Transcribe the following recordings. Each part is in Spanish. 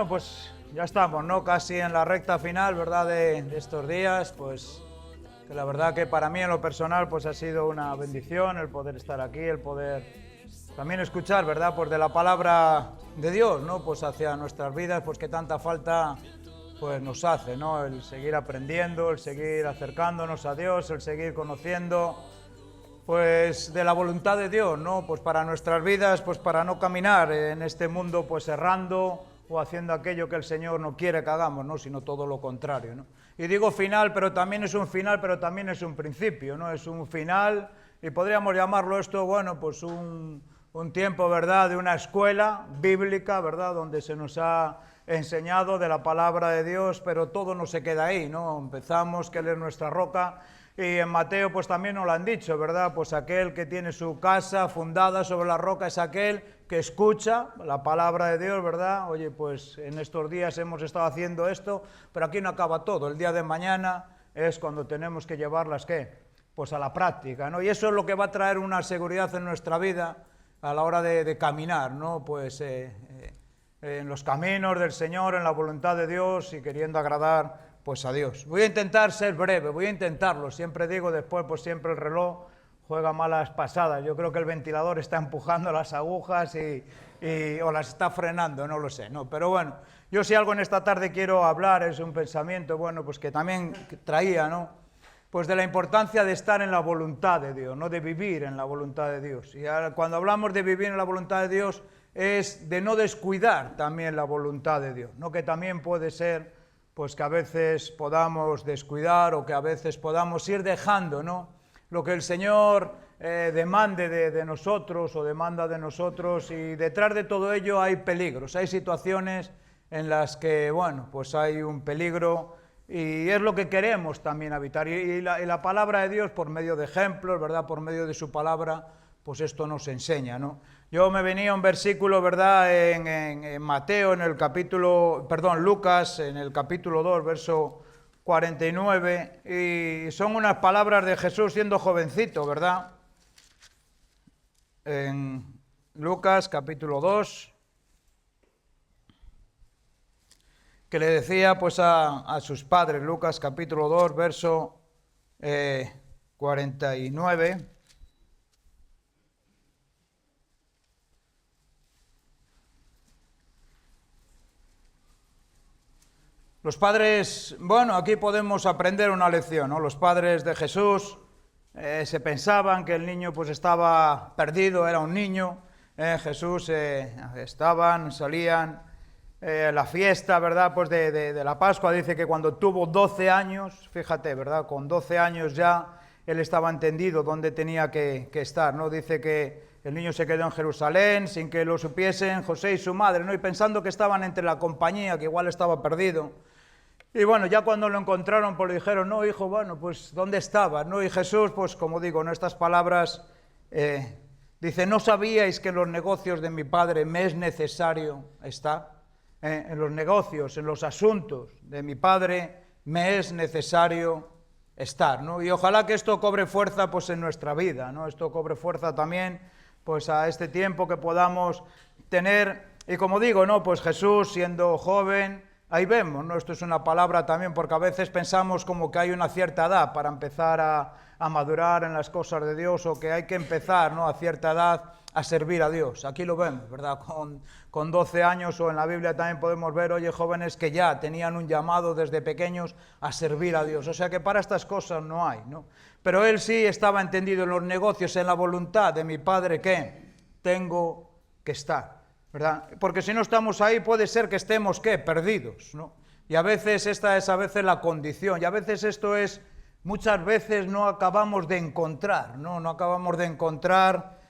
Bueno, pues ya estamos, ¿no? Casi en la recta final, ¿verdad? De estos días, pues que la verdad que para mí en lo personal pues ha sido una bendición el poder estar aquí, el poder también escuchar, ¿verdad? Pues de la palabra de Dios, ¿no? Pues hacia nuestras vidas, pues que tanta falta pues nos hace, ¿no? El seguir aprendiendo, el seguir acercándonos a Dios, el seguir conociendo pues de la voluntad de Dios, ¿no? Pues para nuestras vidas, pues para no caminar en este mundo pues errando o haciendo aquello que el Señor no quiere que hagamos, ¿no? Sino todo lo contrario, ¿no? Y digo final, pero también es un final, pero también es un principio, ¿no? Es un final y podríamos llamarlo esto, bueno, pues un tiempo, ¿verdad?, de una escuela bíblica, ¿verdad?, donde se nos ha enseñado de la palabra de Dios, pero todo no se queda ahí, ¿no? Empezamos, que Él es nuestra roca. Y en Mateo pues también nos lo han dicho, ¿verdad? Pues aquel que tiene su casa fundada sobre la roca es aquel que escucha la palabra de Dios, ¿verdad? Oye, pues en estos días hemos estado haciendo esto, pero aquí no acaba todo. El día de mañana es cuando tenemos que llevarlas, ¿qué? Pues a la práctica, ¿no? Y eso es lo que va a traer una seguridad en nuestra vida a la hora de caminar, ¿no? Pues en los caminos del Señor, en la voluntad de Dios y queriendo agradar pues a Dios. Voy a intentar ser breve, voy a intentarlo. Siempre digo, después pues siempre el reloj juega malas pasadas. Yo creo que el ventilador está empujando las agujas o las está frenando, no lo sé, ¿no? Pero bueno, yo si algo en esta tarde quiero hablar, es un pensamiento, bueno, pues que también traía, ¿no? Pues de la importancia de estar en la voluntad de Dios, no de vivir en la voluntad de Dios. Y ahora, cuando hablamos de vivir en la voluntad de Dios, es de no descuidar también la voluntad de Dios, ¿no? Que también puede ser pues que a veces podamos descuidar o que a veces podamos ir dejando, ¿no?, lo que el Señor demande de nosotros o demanda de nosotros, y detrás de todo ello hay peligros, hay situaciones en las que, bueno, pues hay un peligro y es lo que queremos también evitar. Y la palabra de Dios, por medio de ejemplos, ¿verdad?, por medio de su palabra, pues esto nos enseña, ¿no? Yo me venía un versículo, ¿verdad?, en Mateo, en el capítulo, perdón, Lucas, en el capítulo 2, verso 49, y son unas palabras de Jesús siendo jovencito, ¿verdad? En Lucas, capítulo 2, que le decía pues a sus padres, Lucas, capítulo 2, verso 49, los padres, bueno, aquí podemos aprender una lección, ¿no? Los padres de Jesús se pensaban que el niño pues estaba perdido, era un niño. Jesús salían la fiesta, ¿verdad?, pues de la Pascua. Dice que cuando tuvo 12 años, fíjate, ¿verdad?, con 12 años ya él estaba entendido dónde tenía que estar, ¿no? Dice que el niño se quedó en Jerusalén sin que lo supiesen José y su madre, ¿no? Y pensando que estaban entre la compañía, que igual estaba perdido. Y bueno, ya cuando lo encontraron, pues le dijeron, no, hijo, bueno, pues ¿dónde estabas?, ¿no? Y Jesús, pues como digo, en estas palabras, dice, ¿no sabíais que en los negocios de mi Padre me es necesario estar? En los negocios, en los asuntos de mi Padre me es necesario estar, ¿no? Y ojalá que esto cobre fuerza pues en nuestra vida, ¿no? Esto cobre fuerza también pues a este tiempo que podamos tener. Y como digo, ¿no?, pues Jesús siendo joven, ahí vemos, ¿no? Esto es una palabra también, porque a veces pensamos como que hay una cierta edad para empezar a madurar en las cosas de Dios, o que hay que empezar, ¿no?, a cierta edad a servir a Dios. Aquí lo vemos, ¿verdad? Con 12 años, o en la Biblia también podemos ver, oye, jóvenes que ya tenían un llamado desde pequeños a servir a Dios. O sea que para estas cosas no hay, ¿no? Pero él sí estaba entendido en los negocios, en la voluntad de mi Padre, que tengo que estar, ¿verdad? Porque si no estamos ahí puede ser que estemos, ¿qué?, perdidos, ¿no? Y a veces esta es la condición, y a veces esto es, muchas veces no acabamos de encontrar, ¿no? No acabamos de encontrar,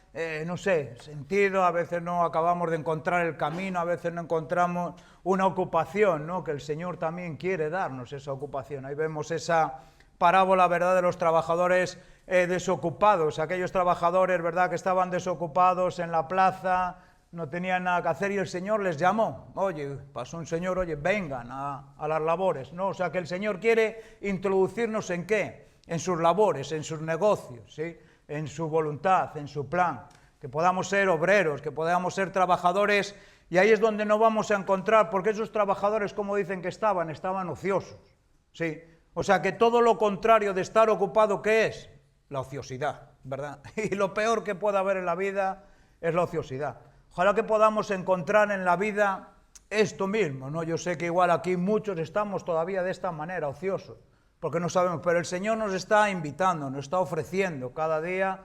no sé, sentido, a veces no acabamos de encontrar el camino, a veces no encontramos una ocupación, ¿no? Que el Señor también quiere darnos esa ocupación. Ahí vemos esa parábola, ¿verdad?, de los trabajadores desocupados, aquellos trabajadores, ¿verdad?, que estaban desocupados en la plaza, no tenían nada que hacer, y el Señor les llamó. Oye, pasó un señor, oye, vengan a las labores, ¿no? O sea que el Señor quiere introducirnos ¿en qué? En sus labores, en sus negocios, ¿sí?, en su voluntad, en su plan, que podamos ser obreros, que podamos ser trabajadores Y ahí es donde no vamos a encontrar, porque esos trabajadores, como dicen que estaban ociosos. Sí. O sea que todo lo contrario de estar ocupado, ¿qué es? La ociosidad, ¿verdad? Y lo peor que puede haber en la vida es la ociosidad. Ojalá que podamos encontrar en la vida esto mismo, ¿no? Yo sé que igual aquí muchos estamos todavía de esta manera, ociosos, porque no sabemos, pero el Señor nos está invitando, nos está ofreciendo cada día,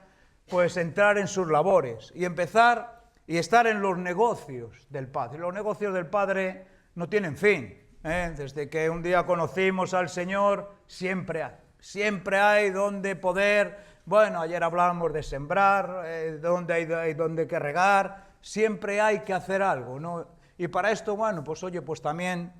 pues entrar en sus labores y empezar y estar en los negocios del Padre. Los negocios del Padre no tienen fin, ¿eh? Desde que un día conocimos al Señor, siempre hay donde poder, bueno, ayer hablábamos de sembrar, donde hay donde que regar, siempre hay que hacer algo, ¿no? Y para esto, bueno, pues oye, pues también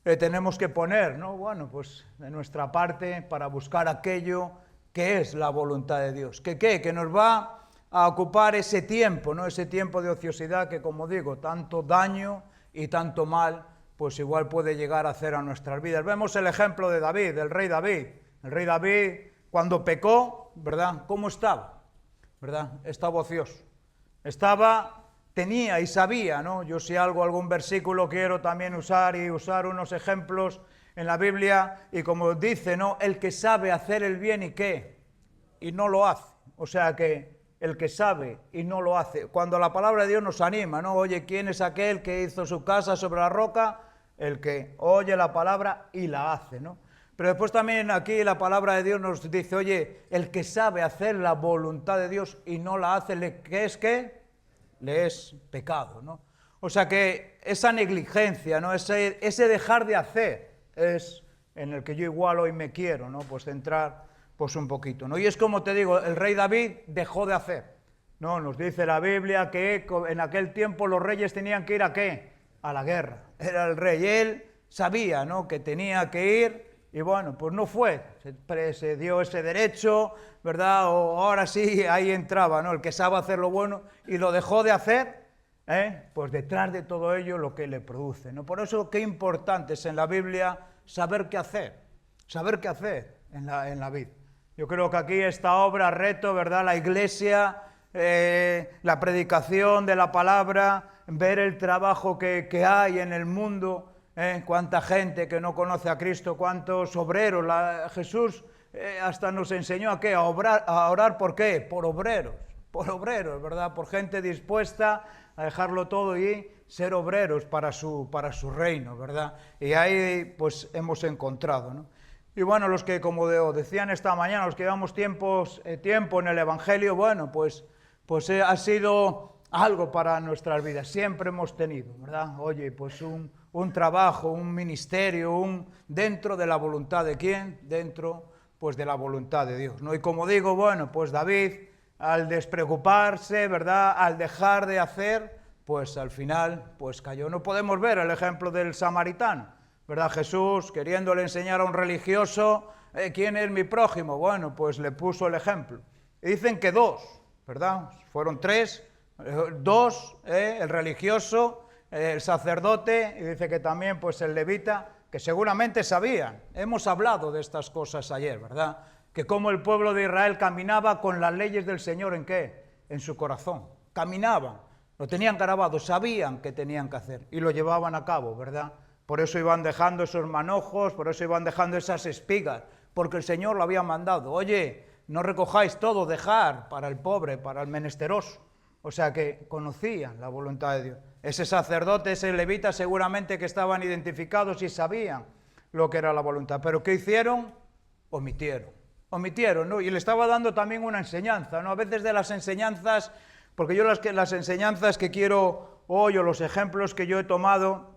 tenemos que poner, ¿no? Bueno, pues de nuestra parte para buscar aquello que es la voluntad de Dios, que nos va a ocupar ese tiempo, ¿no? Ese tiempo de ociosidad que, como digo, tanto daño y tanto mal, pues igual puede llegar a hacer a nuestras vidas. Vemos el ejemplo de David, del rey David. El rey David, cuando pecó, ¿verdad? ¿Cómo estaba? ¿Verdad? Estaba ocioso. Tenía y sabía, ¿no? Yo si algún versículo quiero también usar unos ejemplos en la Biblia, y como dice, ¿no? El que sabe hacer el bien y ¿qué? Y no lo hace. O sea que el que sabe y no lo hace. Cuando la palabra de Dios nos anima, ¿no? Oye, ¿quién es aquel que hizo su casa sobre la roca? El que oye la palabra y la hace, ¿no? Pero después también aquí la palabra de Dios nos dice, oye, el que sabe hacer la voluntad de Dios y no la hace, ¿qué es qué? Le es pecado, ¿no? O sea que esa negligencia, ¿no? Ese dejar de hacer es en el que yo igual hoy me quiero, ¿no? Pues centrar pues un poquito, ¿no? Y es como te digo, el rey David dejó de hacer, ¿no? Nos dice la Biblia que en aquel tiempo los reyes tenían que ir ¿a qué? A la guerra. Era el rey, él sabía, ¿no? Que tenía que ir. Y bueno, pues no fue, se dio ese derecho, ¿verdad? O ahora sí, ahí entraba, ¿no? El que sabe hacer lo bueno y lo dejó de hacer, pues detrás de todo ello lo que le produce, ¿no? Por eso qué importante es en la Biblia saber qué hacer en la vida. Yo creo que aquí esta obra, reto, ¿verdad? La iglesia, la predicación de la palabra, ver el trabajo que hay en el mundo. Cuánta gente que no conoce a Cristo, cuántos obreros. Jesús hasta nos enseñó a qué, a orar ¿por qué? Por obreros, ¿verdad? Por gente dispuesta a dejarlo todo y ser obreros para su reino, ¿verdad? Y ahí pues hemos encontrado, ¿no? Y bueno, los que, como decían esta mañana, los que llevamos tiempo en el Evangelio, bueno, pues ha sido algo para nuestras vidas, siempre hemos tenido, ¿verdad? Oye, pues un trabajo, un ministerio, dentro de la voluntad de ¿quién? Dentro, pues de la voluntad de Dios, ¿no? Y como digo, bueno, pues David, al despreocuparse, ¿verdad? Al dejar de hacer, pues al final, pues cayó. No podemos ver el ejemplo del samaritano, ¿verdad? Jesús, queriéndole enseñar a un religioso, ¿quién es mi prójimo? Bueno, pues le puso el ejemplo. Y dicen que dos, ¿verdad? Fueron tres, dos, el religioso, el sacerdote, y dice que también pues el levita, que seguramente sabían. Hemos hablado de estas cosas ayer, ¿verdad? Que cómo el pueblo de Israel caminaba con las leyes del Señor, ¿en qué? En su corazón. Caminaban, lo tenían grabado, sabían que tenían que hacer y lo llevaban a cabo, ¿verdad? Por eso iban dejando esos manojos, por eso iban dejando esas espigas, porque el Señor lo había mandado. Oye, no recojáis todo, dejar para el pobre, para el menesteroso. O sea que conocían la voluntad de Dios. Ese sacerdote, ese levita, seguramente que estaban identificados y sabían lo que era la voluntad. Pero ¿qué hicieron? Omitieron, ¿no? Y le estaba dando también una enseñanza, ¿no? A veces de las enseñanzas, porque yo las enseñanzas que quiero hoy, o los ejemplos que yo he tomado,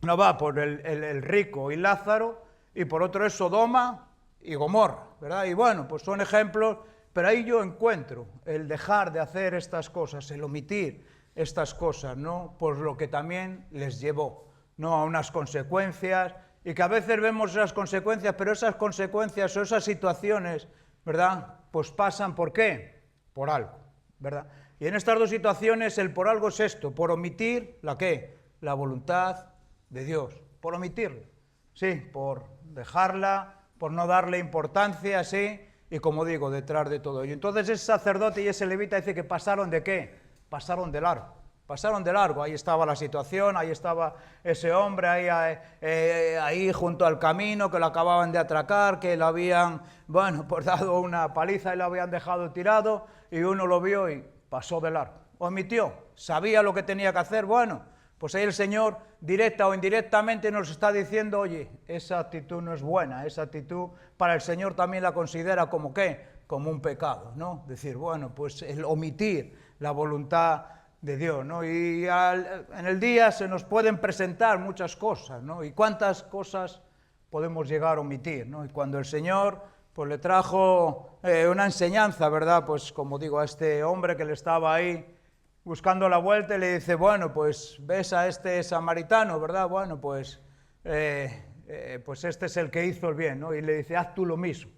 no va por el rico y Lázaro, y por otro es Sodoma y Gomorra, ¿verdad? Y bueno, pues son ejemplos, pero ahí yo encuentro el dejar de hacer estas cosas, el omitir estas cosas, ¿no? Por lo que también les llevó, ¿no? A unas consecuencias, y que a veces vemos esas consecuencias, pero esas consecuencias o esas situaciones, ¿verdad? Pues pasan, ¿por qué? Por algo, ¿verdad? Y en estas dos situaciones el por algo es esto, por omitir, ¿la qué? La voluntad de Dios, por omitirla, sí, por dejarla, por no darle importancia, sí, y como digo, detrás de todo ello. Entonces ese sacerdote y ese levita dice que pasaron ¿de qué? Pasaron de largo, pasaron de largo. Ahí estaba la situación, ahí estaba ese hombre ahí junto al camino, que lo acababan de atracar, que le habían, bueno, pues dado una paliza y lo habían dejado tirado, y uno lo vio y pasó de largo. Omitió, sabía lo que tenía que hacer. Bueno, pues ahí el Señor, directa o indirectamente, nos está diciendo, oye, esa actitud no es buena, esa actitud para el Señor también la considera como ¿qué? Como un pecado, ¿no? Decir, bueno, pues el omitir la voluntad de Dios, ¿no? Y en el día se nos pueden presentar muchas cosas, ¿no? Y cuántas cosas podemos llegar a omitir, ¿no? Y cuando el Señor pues le trajo una enseñanza, ¿verdad? Pues como digo, a este hombre que le estaba ahí buscando la vuelta, y le dice, bueno, pues ves a este samaritano, ¿verdad? Bueno, pues este es el que hizo el bien, ¿no? Y le dice, haz tú lo mismo,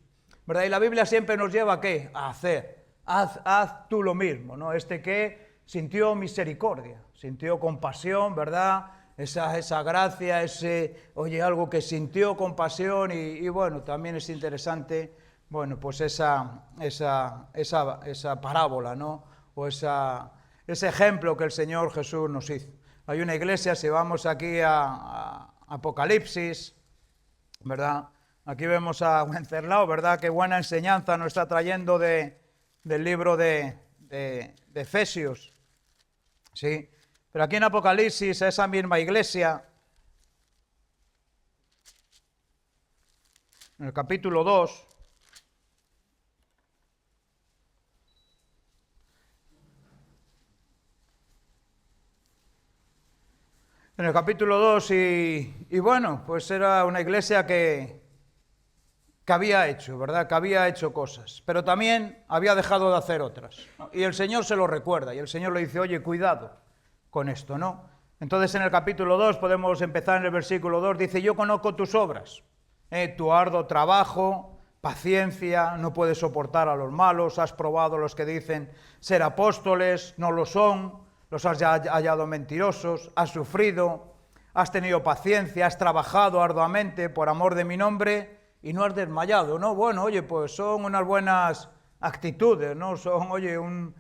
¿verdad? Y la Biblia siempre nos lleva ¿a qué? A hacer, haz tú lo mismo, ¿no? Este que sintió misericordia, sintió compasión, ¿verdad? Esa gracia, algo que sintió compasión, y bueno, también es interesante, bueno, pues esa parábola, ¿no? O ese ejemplo que el Señor Jesús nos hizo. Hay una iglesia, si vamos aquí a Apocalipsis, ¿verdad? Aquí vemos a Wenceslao, ¿verdad? Qué buena enseñanza nos está trayendo del libro de Efesios, ¿sí? Pero aquí en Apocalipsis, esa misma iglesia, en el capítulo 2, y bueno, pues era una iglesia que había hecho, ¿verdad? Que había hecho cosas, pero también había dejado de hacer otras, ¿no? Y el Señor se lo recuerda, y el Señor le dice, oye, cuidado con esto, ¿no? Entonces en el capítulo 2, podemos empezar en el versículo 2, dice, yo conozco tus obras, tu arduo trabajo, paciencia, no puedes soportar a los malos, has probado a los que dicen ser apóstoles, no lo son, los has hallado mentirosos, has sufrido, has tenido paciencia, has trabajado arduamente por amor de mi nombre y no has desmayado, ¿no? Bueno, oye, pues son unas buenas actitudes, ¿no? Son, oye, un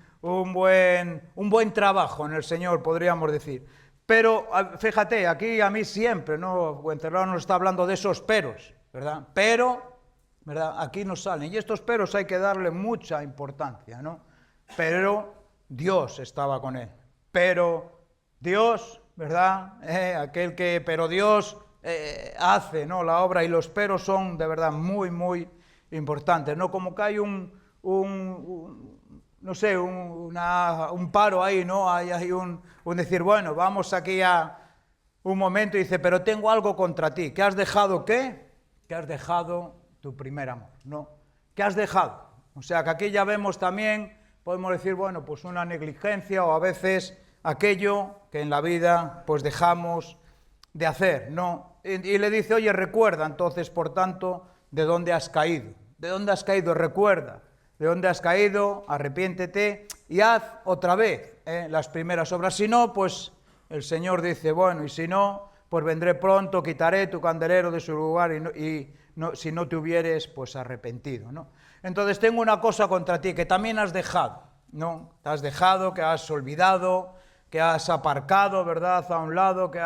buen trabajo en el Señor, podríamos decir. Pero, fíjate, aquí a mí siempre, ¿no? Wenceslao nos está hablando de esos peros, ¿verdad? Pero, ¿verdad? Aquí nos salen, y estos peros hay que darle mucha importancia, ¿no? Pero Dios estaba con él. Pero Dios, ¿verdad? Pero Dios hace, ¿no? La obra, y los peros son de verdad muy, muy importantes, ¿no? Como que hay un paro ahí, ¿no? Hay un decir, bueno, vamos aquí a un momento, y dice, pero tengo algo contra ti. ¿Qué has dejado qué? Que has dejado tu primer amor, ¿no? ¿Qué has dejado? O sea, que aquí ya vemos también, podemos decir, bueno, pues una negligencia, o a veces aquello que en la vida pues dejamos de hacer, ¿no? Y le dice, oye, recuerda entonces, por tanto, de dónde has caído. ¿De dónde has caído? Recuerda. ¿De dónde has caído? Arrepiéntete y haz otra vez las primeras obras. Si no, pues el Señor dice, bueno, y si no, pues vendré pronto, quitaré tu candelero de su lugar, si no te hubieres pues arrepentido, ¿no? Entonces tengo una cosa contra ti, que también has dejado, ¿no? Te has dejado, que has olvidado, que has aparcado, ¿verdad?, a un lado, te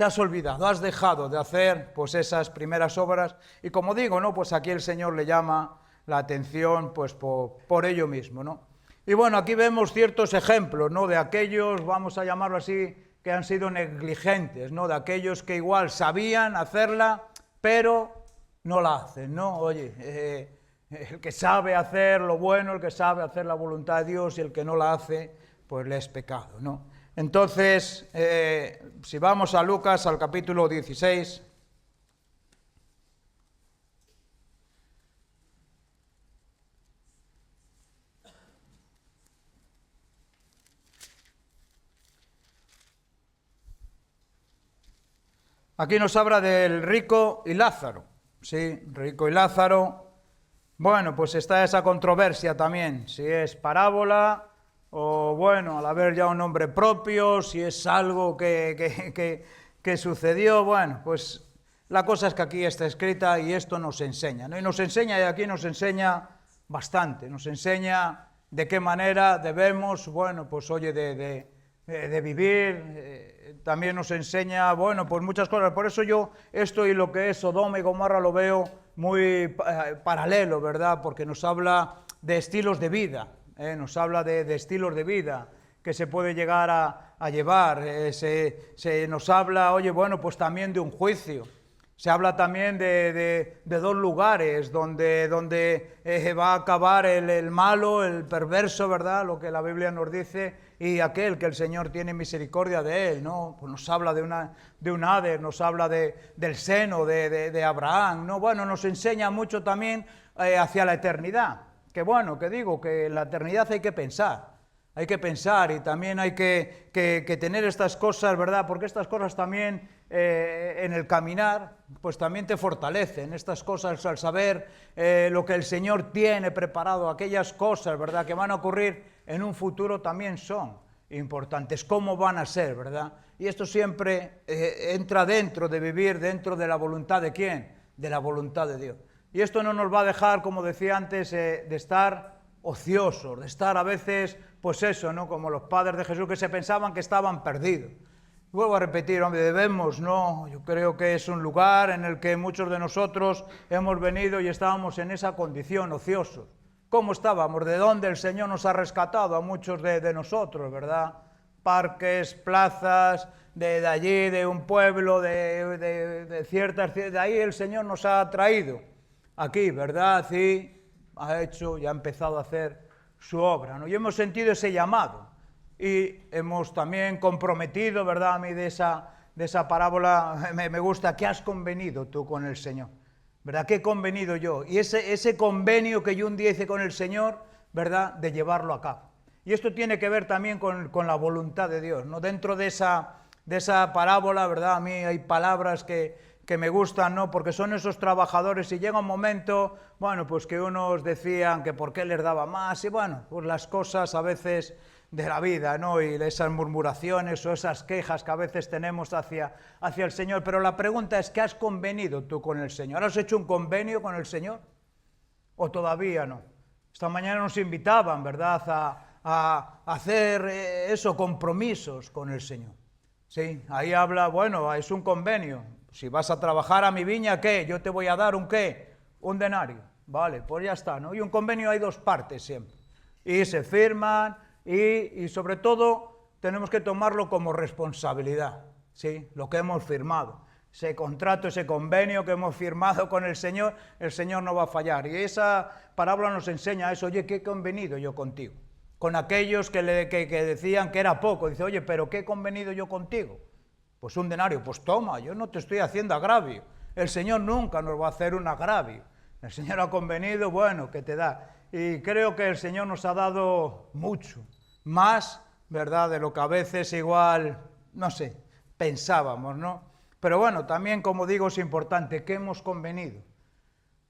has olvidado, has dejado de hacer pues esas primeras obras. Y como digo, ¿no? Pues aquí el Señor le llama la atención pues por ello mismo, ¿no? Y bueno, aquí vemos ciertos ejemplos, ¿no? De aquellos, vamos a llamarlo así, que han sido negligentes, ¿no? De aquellos que igual sabían hacerla, pero no la hacen, ¿no? Oye, el que sabe hacer lo bueno, el que sabe hacer la voluntad de Dios, y el que no la hace, pues le es pecado, ¿no? Entonces, si vamos a Lucas, al capítulo 16, aquí nos habla del rico y Lázaro, ¿sí? Rico y Lázaro. Bueno, pues está esa controversia también, si es parábola o, bueno, al haber ya un nombre propio, si es algo que sucedió. Bueno, pues la cosa es que aquí está escrita y esto nos enseña, ¿no? Y nos enseña, y aquí nos enseña bastante, nos enseña de qué manera debemos, bueno, pues oye, de de vivir, también nos enseña, bueno, pues muchas cosas. Por eso yo esto y lo que es Sodoma y Gomorra lo veo muy paralelo, ¿verdad? Porque nos habla de estilos de vida, nos habla de estilos de vida que se puede llegar a llevar, se nos habla, oye, bueno, pues también de un juicio. Se habla también de dos lugares donde va a acabar el malo, el perverso, ¿verdad? Lo que la Biblia nos dice, y aquel que el Señor tiene misericordia de él, ¿no? Pues nos habla de un Hades, nos habla del seno de Abraham, ¿no? Bueno, nos enseña mucho también hacia la eternidad. Que bueno, que digo, que en la eternidad hay que pensar. Hay que pensar y también hay que tener estas cosas, ¿verdad? Porque estas cosas también en el caminar, pues también te fortalecen. Estas cosas al saber lo que el Señor tiene preparado, aquellas cosas, ¿verdad? Que van a ocurrir en un futuro también son importantes. ¿Cómo van a ser, verdad? Y esto siempre entra dentro de vivir, dentro de la voluntad de ¿quién? De la voluntad de Dios. Y esto no nos va a dejar, como decía antes, de estar ociosos, de estar a veces, pues eso, ¿no? Como los padres de Jesús que se pensaban que estaban perdidos. Vuelvo a repetir, hombre, debemos, ¿no? Yo creo que es un lugar en el que muchos de nosotros hemos venido y estábamos en esa condición, ociosos. ¿Cómo estábamos? ¿De dónde el Señor nos ha rescatado a muchos de nosotros, verdad? Parques, plazas, de allí, de un pueblo, de ciertas... De ahí el Señor nos ha traído aquí, ¿verdad? Sí, ha hecho y ha empezado a hacer su obra, ¿no? Y hemos sentido ese llamado y hemos también comprometido, ¿verdad? A mí de esa parábola me gusta, ¿qué has convenido tú con el Señor? ¿Verdad? ¿Qué he convenido yo? Y ese convenio que yo un día hice con el Señor, ¿verdad? De llevarlo a cabo. Y esto tiene que ver también con la voluntad de Dios, ¿no? Dentro de esa parábola, ¿verdad? A mí hay palabras que me gustan, ¿no? Porque son esos trabajadores y llega un momento, bueno, pues que unos decían que por qué les daba más y bueno, pues las cosas a veces de la vida, ¿no? Y esas murmuraciones o esas quejas que a veces tenemos hacia el Señor. Pero la pregunta es, ¿qué has convenido tú con el Señor? ¿Has hecho un convenio con el Señor? ¿O todavía no? Esta mañana nos invitaban, ¿verdad?, a hacer compromisos con el Señor. Sí, ahí habla, bueno, es un convenio. Si vas a trabajar a mi viña, ¿qué? Yo te voy a dar un ¿qué? Un denario. Vale, pues ya está, ¿no? Y un convenio hay dos partes siempre. Y se firman y sobre todo tenemos que tomarlo como responsabilidad, ¿sí? Lo que hemos firmado. Ese contrato, ese convenio que hemos firmado con el Señor no va a fallar. Y esa parábola nos enseña eso. Oye, ¿qué he convenido yo contigo? Con aquellos que decían que era poco. Dice, oye, ¿pero qué he convenido yo contigo? Pues un denario. Pues toma, yo no te estoy haciendo agravio. El Señor nunca nos va a hacer un agravio. El Señor ha convenido, bueno, que te da. Y creo que el Señor nos ha dado mucho, más, ¿verdad?, de lo que a veces igual, no sé, pensábamos, ¿no? Pero bueno, también, como digo, es importante, ¿qué hemos convenido?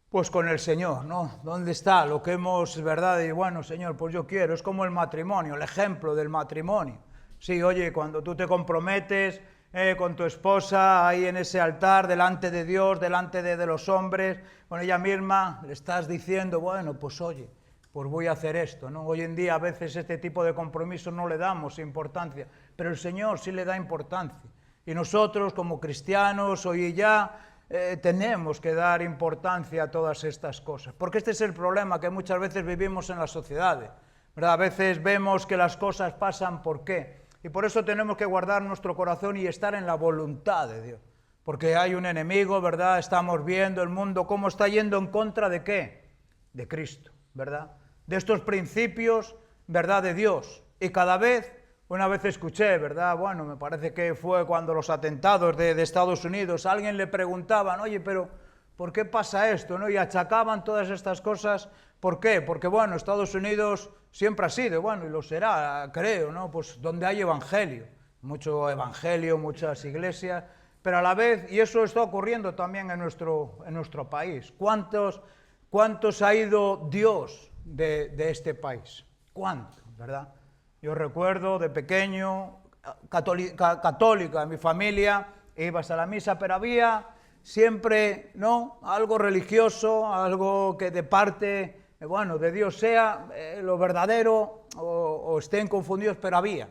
Pues con el Señor, ¿no? ¿Dónde está lo que hemos, verdad? Y bueno, Señor, pues yo quiero, es como el matrimonio, el ejemplo del matrimonio. Sí, oye, cuando tú te comprometes con tu esposa ahí en ese altar, delante de Dios, delante de los hombres, con ella misma, le estás diciendo, bueno, pues oye, pues voy a hacer esto, ¿no? Hoy en día a veces este tipo de compromisos no le damos importancia, pero el Señor sí le da importancia. Y nosotros como cristianos hoy ya tenemos que dar importancia a todas estas cosas, porque este es el problema que muchas veces vivimos en las sociedades, ¿verdad? A veces vemos que las cosas pasan, ¿por qué? Y por eso tenemos que guardar nuestro corazón y estar en la voluntad de Dios, porque hay un enemigo, ¿verdad? Estamos viendo el mundo cómo está yendo en contra de ¿qué? De Cristo, ¿verdad? De estos principios, ¿verdad?, de Dios. Y cada vez, una vez escuché, ¿verdad?, bueno, me parece que fue cuando los atentados de Estados Unidos, a alguien le preguntaban, oye, pero ¿por qué pasa esto?, ¿no? Y achacaban todas estas cosas, ¿por qué? Porque, bueno, Estados Unidos siempre ha sido, bueno, y lo será, creo, ¿no? Pues donde hay evangelio, mucho evangelio, muchas iglesias, pero a la vez, y eso está ocurriendo también en nuestro país, ¿cuántos ha ido Dios de este país? ¿Cuántos, verdad? Yo recuerdo de pequeño, católica, en mi familia, ibas a la misa, pero había siempre, ¿no?, algo religioso, algo que de parte, bueno, de Dios sea lo verdadero o estén confundidos, pero había.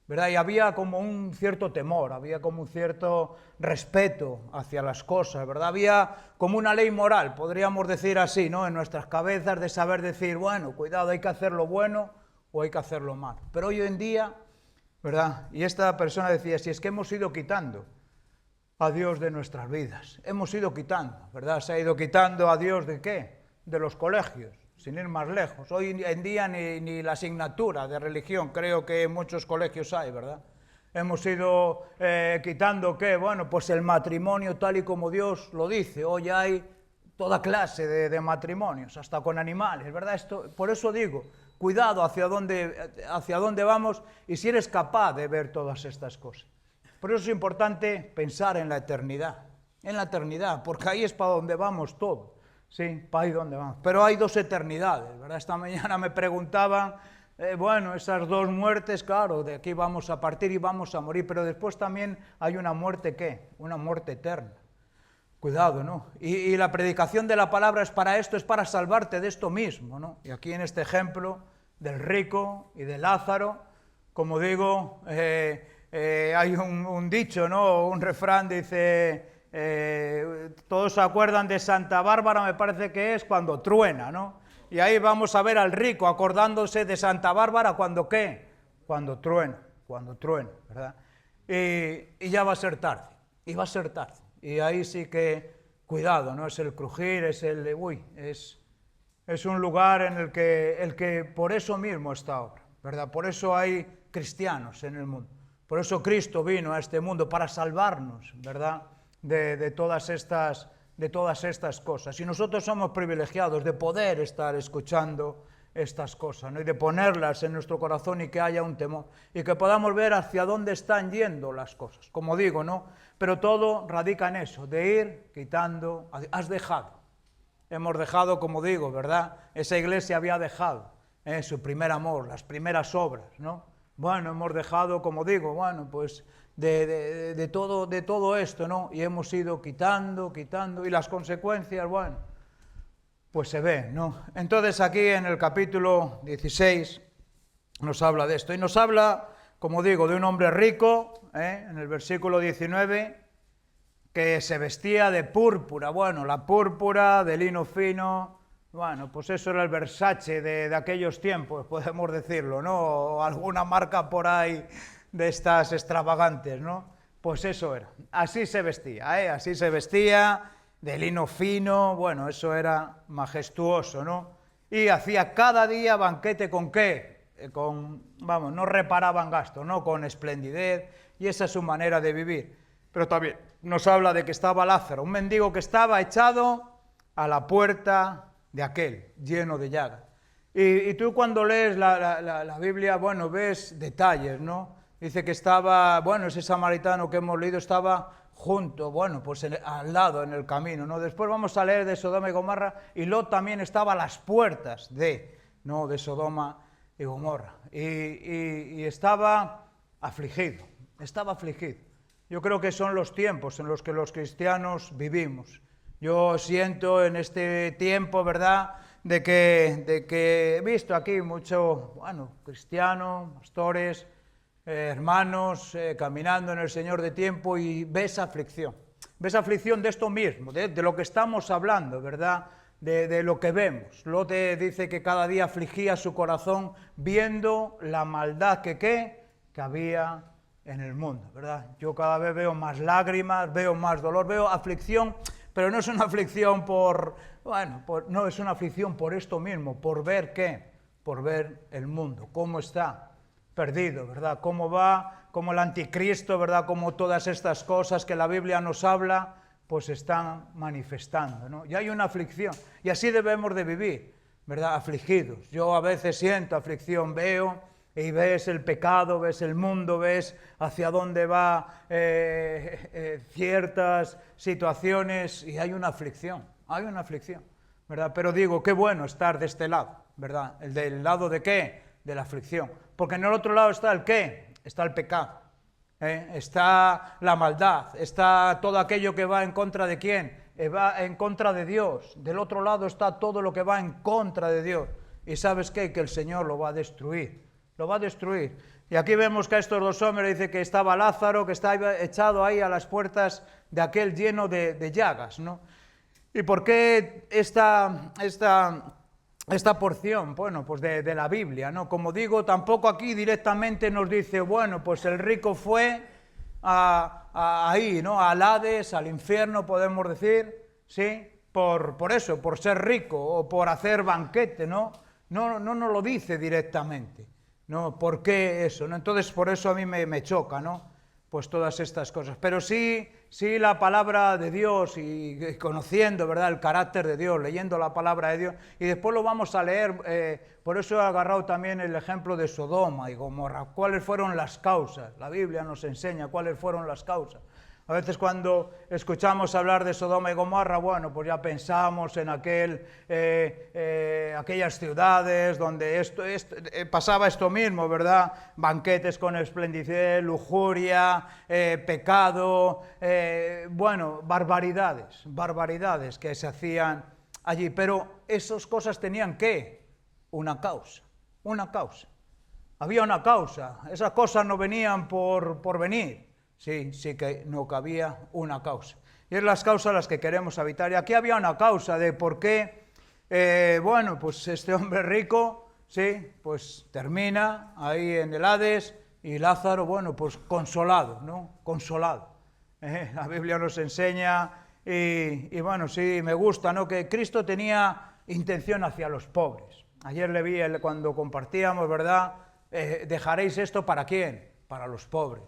¿verdad? Y había como un cierto temor, había como un cierto respeto hacia las cosas, ¿verdad? Había como una ley moral, podríamos decir así, ¿no? En nuestras cabezas, de saber decir, bueno, cuidado, hay que hacer lo bueno o hay que hacer lo malo. Pero hoy en día, ¿verdad? Y esta persona decía, si es que hemos ido quitando a Dios de nuestras vidas, hemos ido quitando, ¿verdad? Se ha ido quitando a Dios ¿de qué? De los colegios, sin ir más lejos. Hoy en día ni la asignatura de religión creo que en muchos colegios hay, ¿verdad? Hemos ido quitando, ¿qué? Bueno, pues el matrimonio tal y como Dios lo dice. Hoy hay toda clase de matrimonios, hasta con animales, ¿verdad? Por eso digo, cuidado hacia dónde vamos y si eres capaz de ver todas estas cosas. Por eso es importante pensar en la eternidad, porque ahí es para donde vamos todos. Sí, para ahí donde vamos. Pero hay dos eternidades, ¿verdad? Esta mañana me preguntaban, bueno, esas dos muertes, claro, de aquí vamos a partir y vamos a morir, pero después también hay una muerte, ¿qué? Una muerte eterna. Cuidado, ¿no? Y la predicación de la palabra es para esto, es para salvarte de esto mismo, ¿no? Y aquí en este ejemplo del rico y de Lázaro, como digo, hay un dicho, ¿no? Un refrán, dice... todos se acuerdan de Santa Bárbara, me parece que es cuando truena, ¿no? Y ahí vamos a ver al rico acordándose de Santa Bárbara cuando ¿qué? Cuando truena, ¿verdad? Y ya va a ser tarde, y ahí sí que, cuidado, ¿no? Es el crujir, es un lugar en el que por eso mismo está ahora, ¿verdad? Por eso hay cristianos en el mundo, por eso Cristo vino a este mundo, para salvarnos, ¿verdad? De todas estas cosas. Y nosotros somos privilegiados de poder estar escuchando estas cosas, ¿no? Y de ponerlas en nuestro corazón y que haya un temor y que podamos ver hacia dónde están yendo las cosas, como digo, ¿no? Pero todo radica en eso, de ir quitando. Hemos dejado, como digo, ¿verdad? Esa iglesia había dejado su primer amor, las primeras obras, ¿no? Bueno, hemos dejado, como digo, bueno, pues de todo esto, ¿no? Y hemos ido quitando, y las consecuencias, bueno, pues se ven, ¿no? Entonces aquí en el capítulo 16 nos habla de esto, y nos habla, como digo, de un hombre rico, en el versículo 19, que se vestía de púrpura. Bueno, la púrpura, de lino fino, bueno, pues eso era el Versace de aquellos tiempos, podemos decirlo, ¿no? O alguna marca por ahí de estas extravagantes, ¿no? Pues eso era, así se vestía, de lino fino, bueno, eso era majestuoso, ¿no? Y hacía cada día banquete ¿con qué? No reparaban gastos, ¿no? Con esplendidez, y esa es su manera de vivir. Pero también nos habla de que estaba Lázaro, un mendigo que estaba echado a la puerta de aquel, lleno de llagas. Y tú cuando lees la Biblia, bueno, ves detalles, ¿no? Dice que estaba, bueno, ese samaritano que hemos leído estaba junto, bueno, pues al lado, en el camino, ¿no? Después vamos a leer de Sodoma y Gomorra, y Lot también estaba a las puertas de Sodoma y Gomorra. Y estaba afligido. Yo creo que son los tiempos en los que los cristianos vivimos. Yo siento en este tiempo, ¿verdad?, de que he visto aquí mucho, bueno, cristianos, pastores, hermanos, caminando en el Señor de tiempo, y ves aflicción de esto mismo, de lo que estamos hablando, ¿verdad?, de lo que vemos. Lot dice que cada día afligía su corazón viendo la maldad que había en el mundo, ¿verdad? Yo cada vez veo más lágrimas, veo más dolor, veo aflicción, pero no es una aflicción no, es una aflicción por esto mismo, por ver ¿qué? Por ver el mundo, cómo está perdido, ¿verdad? Cómo va, como el anticristo, ¿verdad? Como todas estas cosas que la Biblia nos habla, pues están manifestando, ¿no? Y hay una aflicción, y así debemos de vivir, ¿verdad? Afligidos. Yo a veces siento aflicción, veo y ves el pecado, ves el mundo, ves hacia dónde va ciertas situaciones, y hay una aflicción, ¿verdad? Pero digo, qué bueno estar de este lado, ¿verdad? ¿Del lado de qué? De la aflicción. Porque en el otro lado está el ¿qué? Está el pecado, está la maldad, está todo aquello que va en contra de ¿quién? Va en contra de Dios. Del otro lado está todo lo que va en contra de Dios. ¿Y sabes qué? Que el Señor lo va a destruir, lo va a destruir. Y aquí vemos que a estos dos hombres dice que estaba Lázaro, que estaba echado ahí a las puertas de aquel lleno de llagas, ¿no? ¿Y por qué esta porción? Bueno, pues de la Biblia, ¿no? Como digo, tampoco aquí directamente nos dice, bueno, pues el rico fue ahí, ¿no? Al Hades, al infierno, podemos decir, ¿sí? Por eso, por ser rico o por hacer banquete, ¿no? No nos lo dice directamente, ¿no? ¿Por qué eso? ¿No? Entonces, por eso a mí me choca, ¿no? Pues todas estas cosas. Pero sí la palabra de Dios y conociendo, ¿verdad?, el carácter de Dios, leyendo la palabra de Dios, y después lo vamos a leer, por eso he agarrado también el ejemplo de Sodoma y Gomorra. ¿Cuáles fueron las causas? La Biblia nos enseña cuáles fueron las causas. A veces cuando escuchamos hablar de Sodoma y Gomorra, bueno, pues ya pensamos en aquellas ciudades donde pasaba esto mismo, ¿verdad? Banquetes con esplendidez, lujuria, pecado, bueno, barbaridades que se hacían allí. Pero esas cosas tenían, ¿qué? Una causa. Había una causa. Esas cosas no venían por venir. Sí que no cabía una causa. Y es las causas las que queremos evitar. Y aquí había una causa de por qué, bueno, pues este hombre rico, sí, pues termina ahí en el Hades y Lázaro, bueno, pues consolado, ¿no? Consolado. La Biblia nos enseña y bueno, sí, me gusta, ¿no? Que Cristo tenía intención hacia los pobres. Ayer le vi cuando compartíamos, ¿verdad? ¿Dejaréis esto para quién? Para los pobres.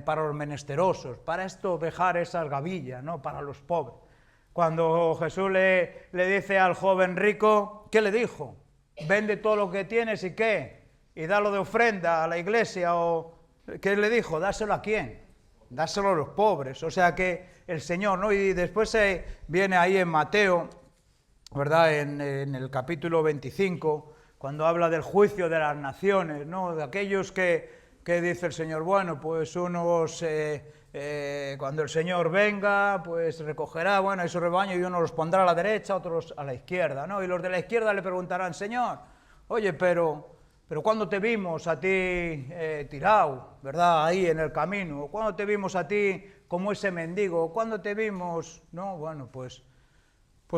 Para los menesterosos, para esto dejar esas gavillas, ¿no? Para los pobres. Cuando Jesús le dice al joven rico, ¿qué le dijo? Vende todo lo que tienes y ¿qué? Y dalo de ofrenda a la iglesia, o ¿qué le dijo? Dáselo a quién, dáselo a los pobres. O sea que el Señor, ¿no? Y después viene ahí en Mateo, ¿verdad? En el capítulo 25, cuando habla del juicio de las naciones, ¿no? De aquellos que dice el Señor, bueno, pues unos, cuando el Señor venga, pues recogerá, bueno, esos rebaños y unos los pondrá a la derecha, otros a la izquierda, ¿no? Y los de la izquierda le preguntarán, Señor, oye, pero ¿cuándo te vimos a ti tirado, ¿verdad?, ahí en el camino? ¿Cuándo te vimos a ti como ese mendigo? ¿Cuándo te vimos? No, bueno, pues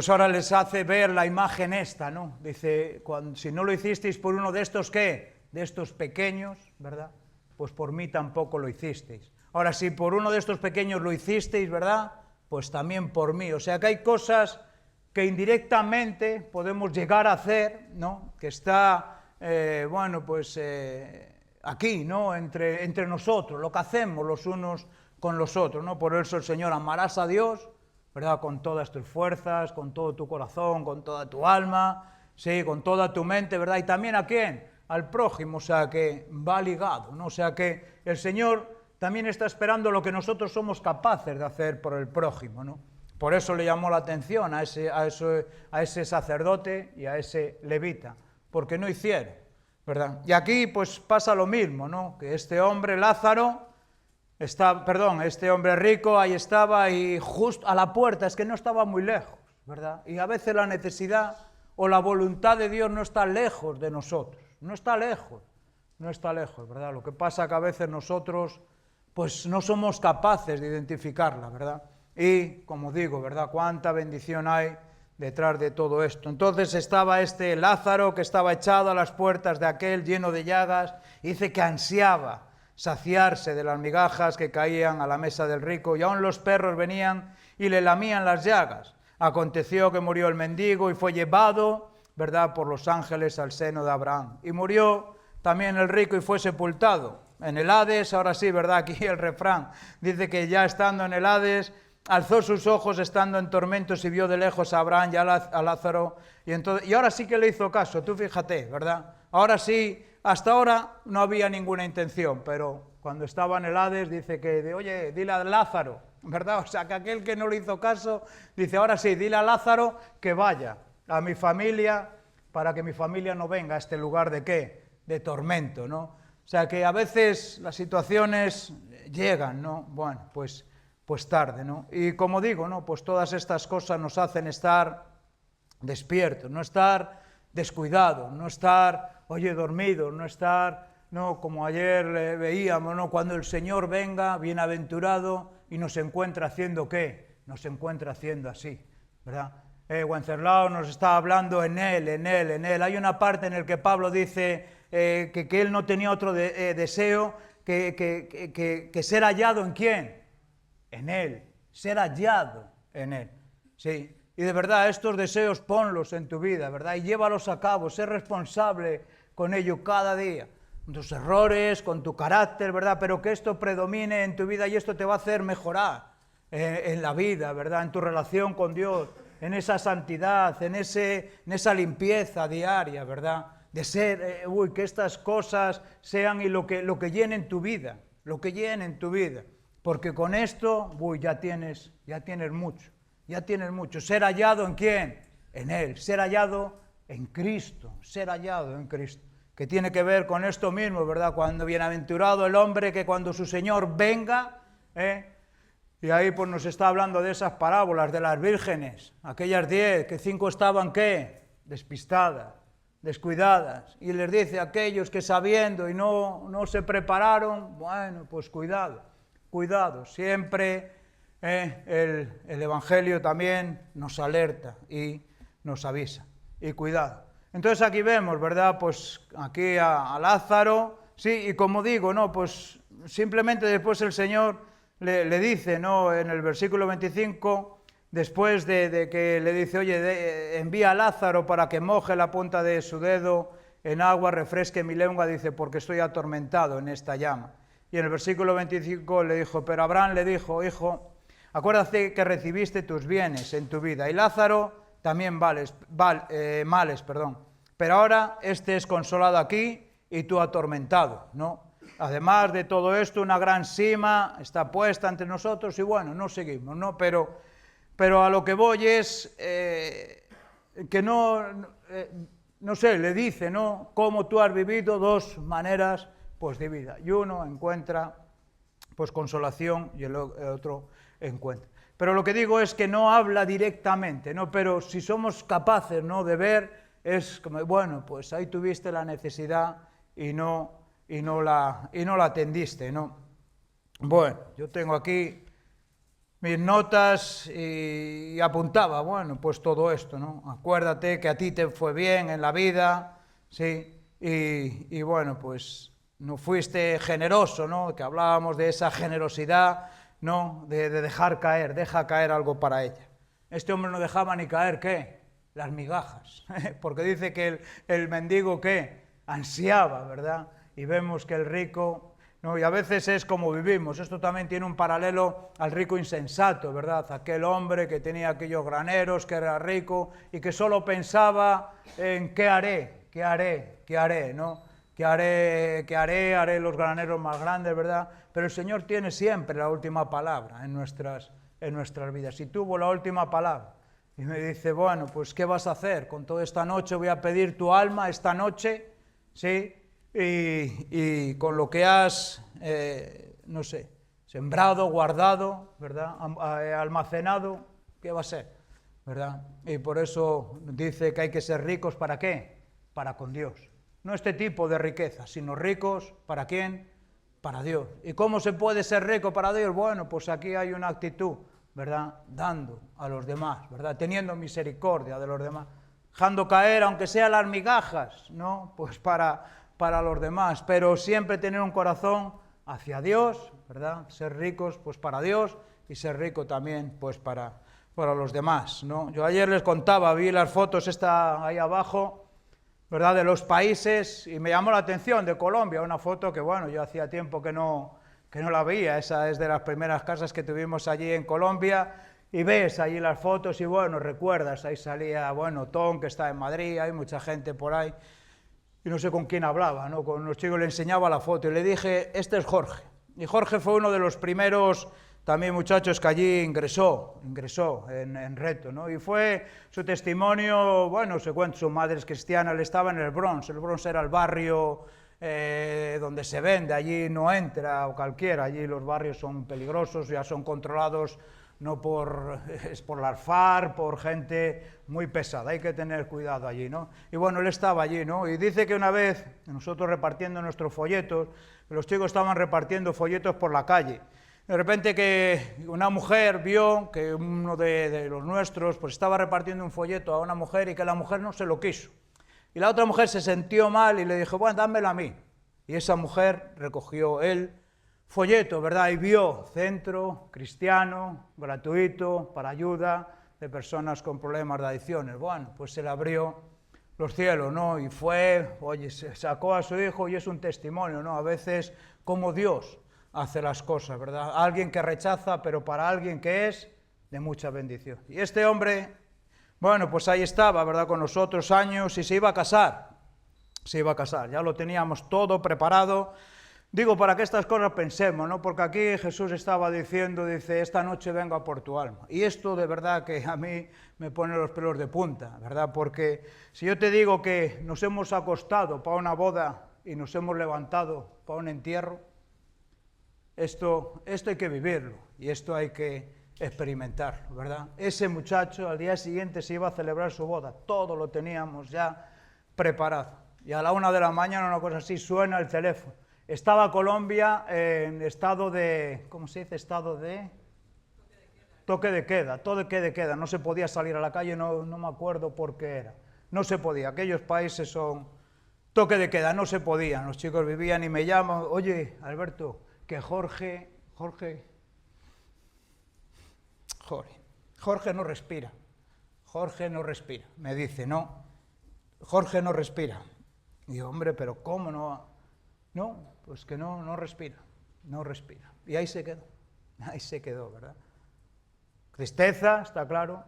ahora les hace ver la imagen esta, ¿no? Dice, si no lo hicisteis por uno de estos, ¿qué? De estos pequeños, ¿verdad?, pues por mí tampoco lo hicisteis. Ahora, si por uno de estos pequeños lo hicisteis, ¿verdad?, pues también por mí. O sea que hay cosas que indirectamente podemos llegar a hacer, ¿no?, que está, bueno, pues aquí, ¿no?, entre nosotros, lo que hacemos los unos con los otros, ¿no? Por eso el Señor, amarás a Dios, ¿verdad?, con todas tus fuerzas, con todo tu corazón, con toda tu alma, sí, con toda tu mente, ¿verdad? Y también ¿a quién? Al prójimo, o sea que va ligado, ¿no? O sea que el Señor también está esperando lo que nosotros somos capaces de hacer por el prójimo, ¿no? Por eso le llamó la atención a ese sacerdote y a ese levita, porque no hicieron, ¿verdad? Y aquí pues pasa lo mismo, ¿no? Que este hombre Lázaro, este hombre rico ahí estaba y justo a la puerta, es que no estaba muy lejos, ¿verdad? Y a veces la necesidad o la voluntad de Dios no está lejos de nosotros. No está lejos, ¿verdad? Lo que pasa es que a veces nosotros, pues no somos capaces de identificarla, ¿verdad? Y, como digo, ¿verdad?, cuánta bendición hay detrás de todo esto. Entonces estaba este Lázaro que estaba echado a las puertas de aquel lleno de llagas, y dice que ansiaba saciarse de las migajas que caían a la mesa del rico, y aún los perros venían y le lamían las llagas. Aconteció que murió el mendigo y fue llevado, ¿verdad?, por los ángeles al seno de Abraham. Y murió también el rico y fue sepultado en el Hades. Ahora sí, ¿verdad?, aquí el refrán dice que ya estando en el Hades, alzó sus ojos estando en tormentos y vio de lejos a Abraham y a Lázaro. Y ahora sí que le hizo caso, tú fíjate, ¿verdad? Ahora sí, hasta ahora no había ninguna intención, pero cuando estaba en el Hades dice que, oye, dile a Lázaro, ¿verdad? O sea, que aquel que no le hizo caso, dice, ahora sí, dile a Lázaro que vaya a mi familia, para que mi familia no venga a este lugar de ¿qué? De tormento, ¿no? O sea que a veces las situaciones llegan, ¿no? Bueno, pues tarde, ¿no? Y como digo, ¿no?, pues todas estas cosas nos hacen estar despiertos, no estar descuidados, no estar, oye, dormidos, no estar ¿no? Como ayer veíamos, ¿no? Cuando el Señor venga, bienaventurado, y nos encuentra haciendo ¿qué? Nos encuentra haciendo así, ¿verdad? Wenceslao nos está hablando en Él, en Él, en Él. Hay una parte en la que Pablo dice que Él no tenía otro deseo que ser hallado ¿en quién? En Él, ser hallado en Él, sí. Y de verdad, estos deseos ponlos en tu vida, ¿verdad? Y llévalos a cabo, sé responsable con ello cada día, con tus errores, con tu carácter, ¿verdad? Pero que esto predomine en tu vida y esto te va a hacer mejorar en la vida, ¿verdad? En tu relación con Dios, en esa santidad, en esa limpieza diaria, ¿verdad? De ser, que estas cosas sean y lo que llenen tu vida, lo que llenen tu vida. Porque con esto, ya tienes mucho. Ya tienes mucho. Ser hallado ¿en quién? En Él. Ser hallado en Cristo. Ser hallado en Cristo. Que tiene que ver con esto mismo, ¿verdad? Cuando bienaventurado el hombre que cuando su Señor venga, y ahí pues nos está hablando de esas parábolas de las vírgenes, aquellas 10, que 5 estaban ¿qué? Despistadas, descuidadas. Y les dice a aquellos que sabiendo y no se prepararon, bueno, pues cuidado, siempre. El Evangelio también nos alerta y nos avisa, y cuidado. Entonces aquí vemos, ¿verdad? Pues aquí a Lázaro, sí, y como digo, ¿no? Pues simplemente después el Señor le dice, ¿no? En el versículo 25, después de que le dice, oye, envía a Lázaro para que moje la punta de su dedo en agua, refresque mi lengua, dice, porque estoy atormentado en esta llama. Y en el versículo 25 le dijo, pero Abraham le dijo, hijo, acuérdate que recibiste tus bienes en tu vida, y Lázaro también males, pero ahora este es consolado aquí y tú atormentado, ¿no? Además de todo esto, una gran sima está puesta ante nosotros y bueno, no seguimos, ¿no? Pero a lo que voy es que no sé, le dice, ¿no? Cómo tú has vivido dos maneras, pues, de vida, y uno encuentra, pues, consolación y el otro encuentra. Pero lo que digo es que no habla directamente, ¿no? Pero si somos capaces, ¿no? De ver, es como, bueno, pues ahí tuviste la necesidad y no la atendiste, ¿no? Bueno, yo tengo aquí mis notas y apuntaba, bueno, pues todo esto, ¿no? Acuérdate que a ti te fue bien en la vida, ¿sí? Y bueno, pues no fuiste generoso, ¿no? Que hablábamos de esa generosidad, ¿no? De dejar caer, deja caer algo para ella. Este hombre no dejaba ni caer, ¿qué? Las migajas, porque dice que el mendigo, ¿qué? Ansiaba, ¿verdad? Y vemos que el rico, ¿no? Y a veces es como vivimos. Esto también tiene un paralelo al rico insensato, ¿verdad? Aquel hombre que tenía aquellos graneros, que era rico y que solo pensaba en ¿qué haré, ¿no? ¿Qué haré? Haré los graneros más grandes, ¿verdad? Pero el Señor tiene siempre la última palabra en nuestras vidas. Y tuvo la última palabra. Y me dice, bueno, pues ¿qué vas a hacer? Con toda esta noche voy a pedir tu alma esta noche, ¿sí? Y con lo que has, no sé, sembrado, guardado, ¿verdad? Almacenado, ¿qué va a ser? ¿Verdad? Y por eso dice que hay que ser ricos, ¿para qué? Para con Dios. No este tipo de riqueza, sino ricos, ¿para quién? Para Dios. ¿Y cómo se puede ser rico para Dios? Bueno, pues aquí hay una actitud, ¿verdad? Dando a los demás, ¿verdad? Teniendo misericordia de los demás. Dejando caer, aunque sea las migajas, ¿no? Pues para los demás. Pero siempre tener un corazón hacia Dios, ¿verdad? Ser ricos, pues para Dios, y ser rico también, pues para los demás, ¿no? Yo ayer les contaba, vi las fotos, está ahí abajo, ¿verdad? De los países, y me llamó la atención de Colombia, una foto que, bueno, yo hacía tiempo que no la veía. Esa es de las primeras casas que tuvimos allí en Colombia, y ves allí las fotos y, bueno, recuerdas, ahí salía, bueno, Tom, que está en Madrid, hay mucha gente por ahí, y no sé con quién hablaba, ¿no? Con los chicos le enseñaba la foto, y le dije, este es Jorge, y Jorge fue uno de los primeros también muchachos que allí ingresó en Reto, ¿no? Y fue su testimonio, bueno, se cuenta, su madre es cristiana, él estaba en el Bronx era el barrio donde se vende, allí no entra cualquiera, allí los barrios son peligrosos, ya son controlados es por las FARC, por gente muy pesada, hay que tener cuidado allí, ¿no? Y bueno, él estaba allí, ¿no? Y dice que una vez, nosotros repartiendo nuestros folletos, los chicos estaban repartiendo folletos por la calle. De repente que una mujer vio que uno de los nuestros pues estaba repartiendo un folleto a una mujer y que la mujer no se lo quiso. Y la otra mujer se sintió mal y le dijo, bueno, dámelo a mí. Y esa mujer recogió el folleto, ¿verdad? Y vio centro cristiano, gratuito, para ayuda de personas con problemas de adicciones. Bueno, pues se le abrió los cielos, ¿no? Y fue, oye, se sacó a su hijo y es un testimonio, ¿no? A veces como Dios hace las cosas, ¿verdad? Alguien que rechaza, pero para alguien que es de mucha bendición. Y este hombre, bueno, pues ahí estaba, ¿verdad? Con nosotros años y se iba a casar, ya lo teníamos todo preparado. Digo, para que estas cosas pensemos, ¿no? Porque aquí Jesús estaba diciendo, dice, esta noche vengo a por tu alma. Y esto de verdad que a mí me pone los pelos de punta, ¿verdad? Porque si yo te digo que nos hemos acostado para una boda y nos hemos levantado para un entierro, esto hay que vivirlo y esto hay que experimentarlo, ¿verdad? Ese muchacho al día siguiente se iba a celebrar su boda, todo lo teníamos ya preparado. Y a la 1 de la mañana, una cosa así, suena el teléfono. Estaba Colombia en estado de, ¿cómo se dice? Estado de toque de queda, no se podía salir a la calle, no me acuerdo por qué era, no se podía, aquellos países son toque de queda, no se podían, los chicos vivían y me llaman, oye, Alberto, que Jorge no respira, me dice, no, Jorge no respira. Y digo, hombre, pero ¿cómo no? No, pues que no respira. Y ahí se quedó, ¿verdad? Tristeza, está claro,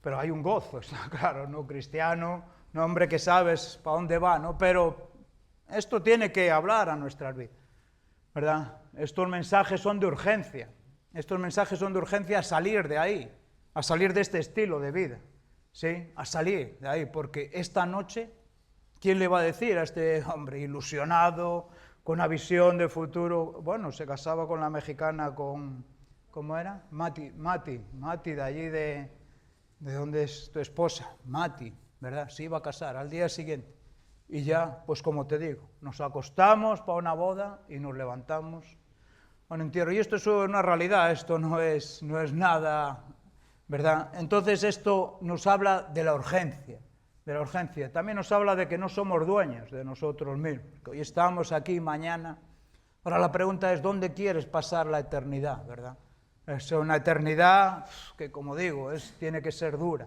pero hay un gozo, está claro, ¿no? Cristiano, no hombre que sabes para dónde va, ¿no? Pero esto tiene que hablar a nuestras vidas, ¿verdad? Estos mensajes son de urgencia a salir de ahí, a salir de este estilo de vida, ¿sí? A salir de ahí, porque esta noche, ¿quién le va a decir a este hombre ilusionado, con una visión de futuro? Bueno, se casaba con la mexicana, ¿cómo era? Mati, de allí de donde es tu esposa, Mati, ¿verdad? Se iba a casar al día siguiente. Y ya, pues como te digo, nos acostamos para una boda y nos levantamos a un entierro. Y esto es una realidad, esto no es nada, ¿verdad? Entonces esto nos habla de la urgencia. También nos habla de que no somos dueños de nosotros mismos, que hoy estamos aquí, mañana. Ahora la pregunta es, ¿dónde quieres pasar la eternidad, verdad? Es una eternidad que, como digo, tiene que ser dura,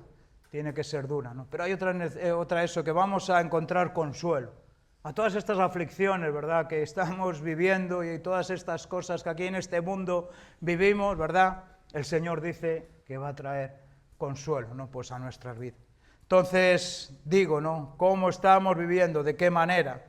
¿no? Pero hay otra eso, que vamos a encontrar consuelo a todas estas aflicciones, ¿verdad?, que estamos viviendo y todas estas cosas que aquí en este mundo vivimos, ¿verdad? El Señor dice que va a traer consuelo, ¿no? Pues a nuestras vidas. Entonces, digo, ¿no? ¿Cómo estamos viviendo? ¿De qué manera?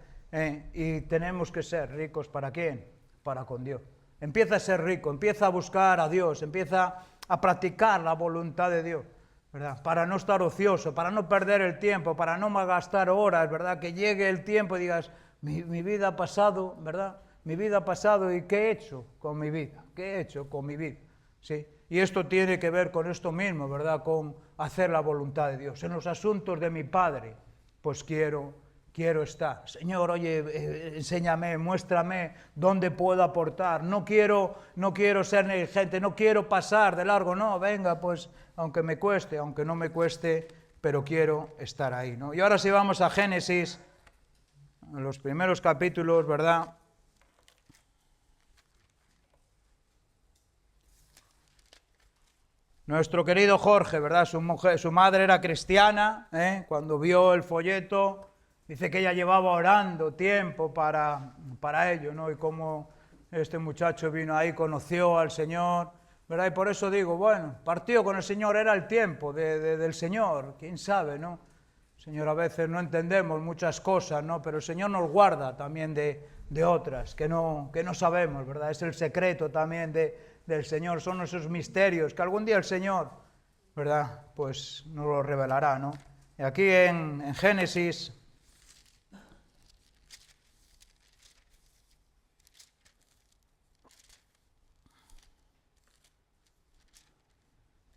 Y tenemos que ser ricos, ¿para quién? Para con Dios. Empieza a ser rico, empieza a buscar a Dios, empieza a practicar la voluntad de Dios, ¿verdad? Para no estar ocioso, para no perder el tiempo, para no malgastar horas, ¿verdad? Que llegue el tiempo y digas, mi vida ha pasado, ¿verdad? Mi vida ha pasado y ¿qué he hecho con mi vida? ¿Sí? Y esto tiene que ver con esto mismo, ¿verdad? Con hacer la voluntad de Dios. En los asuntos de mi Padre, pues quiero estar. Señor, oye, enséñame, muéstrame dónde puedo aportar. No quiero ser negligente, no quiero pasar de largo. No, venga, pues, aunque no me cueste, pero quiero estar ahí, ¿no? Y ahora sí vamos a Génesis, en los primeros capítulos, ¿verdad? Nuestro querido Jorge, ¿verdad? Su madre era cristiana, cuando vio el folleto, dice que ella llevaba orando tiempo para ello, ¿no? Y cómo este muchacho vino ahí, conoció al Señor, ¿verdad? Y por eso digo, bueno, partió con el Señor, era el tiempo del Señor, quién sabe, ¿no? Señor, a veces no entendemos muchas cosas, ¿no? Pero el Señor nos guarda también de otras que no sabemos, ¿verdad? Es el secreto también del Señor, son esos misterios que algún día el Señor, ¿verdad? Pues nos lo revelará, ¿no? Y aquí en Génesis,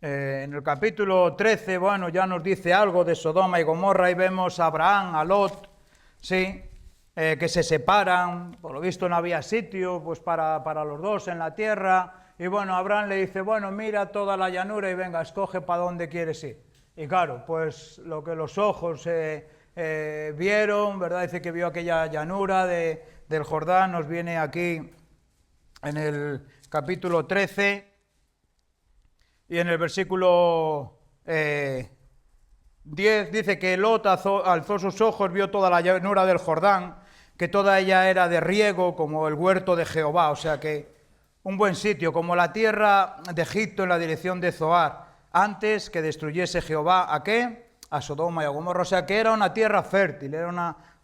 En el capítulo 13, bueno, ya nos dice algo de Sodoma y Gomorra, y vemos a Abraham, a Lot, sí, que se separan, por lo visto no había sitio pues para los dos en la tierra, y bueno, Abraham le dice, bueno, mira toda la llanura y venga, escoge para dónde quieres ir. Y claro, pues lo que los ojos vieron, ¿verdad? Dice que vio aquella llanura del Jordán, nos viene aquí en el capítulo 13, y en el versículo 10 dice que Lot alzó sus ojos, vio toda la llanura del Jordán, que toda ella era de riego como el huerto de Jehová, o sea que un buen sitio, como la tierra de Egipto en la dirección de Zoar, antes que destruyese Jehová, ¿a qué? A Sodoma y a Gomorra, o sea que era una tierra fértil, era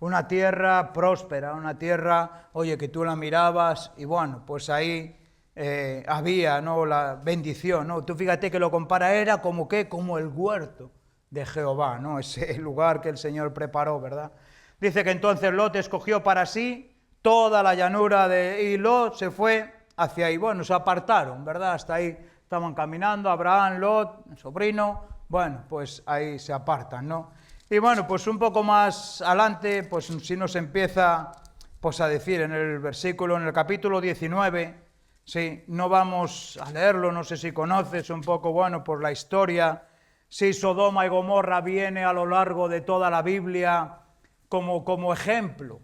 una tierra próspera, una tierra, oye, que tú la mirabas y bueno, pues ahí había, ¿no?, la bendición, ¿no? Tú fíjate que lo compara, era como que, como el huerto de Jehová, ¿no? Ese lugar que el Señor preparó, ¿verdad? Dice que entonces Lot escogió para sí toda la llanura y Lot se fue hacia ahí. Bueno, se apartaron, ¿verdad? Hasta ahí estaban caminando, Abraham, Lot, el sobrino, bueno, pues ahí se apartan, ¿no? Y bueno, pues un poco más adelante, pues si nos empieza pues a decir en el versículo, en el capítulo 19, sí, no vamos a leerlo, no sé si conoces un poco, bueno, por la historia, sí, Sodoma y Gomorra viene a lo largo de toda la Biblia como ejemplo,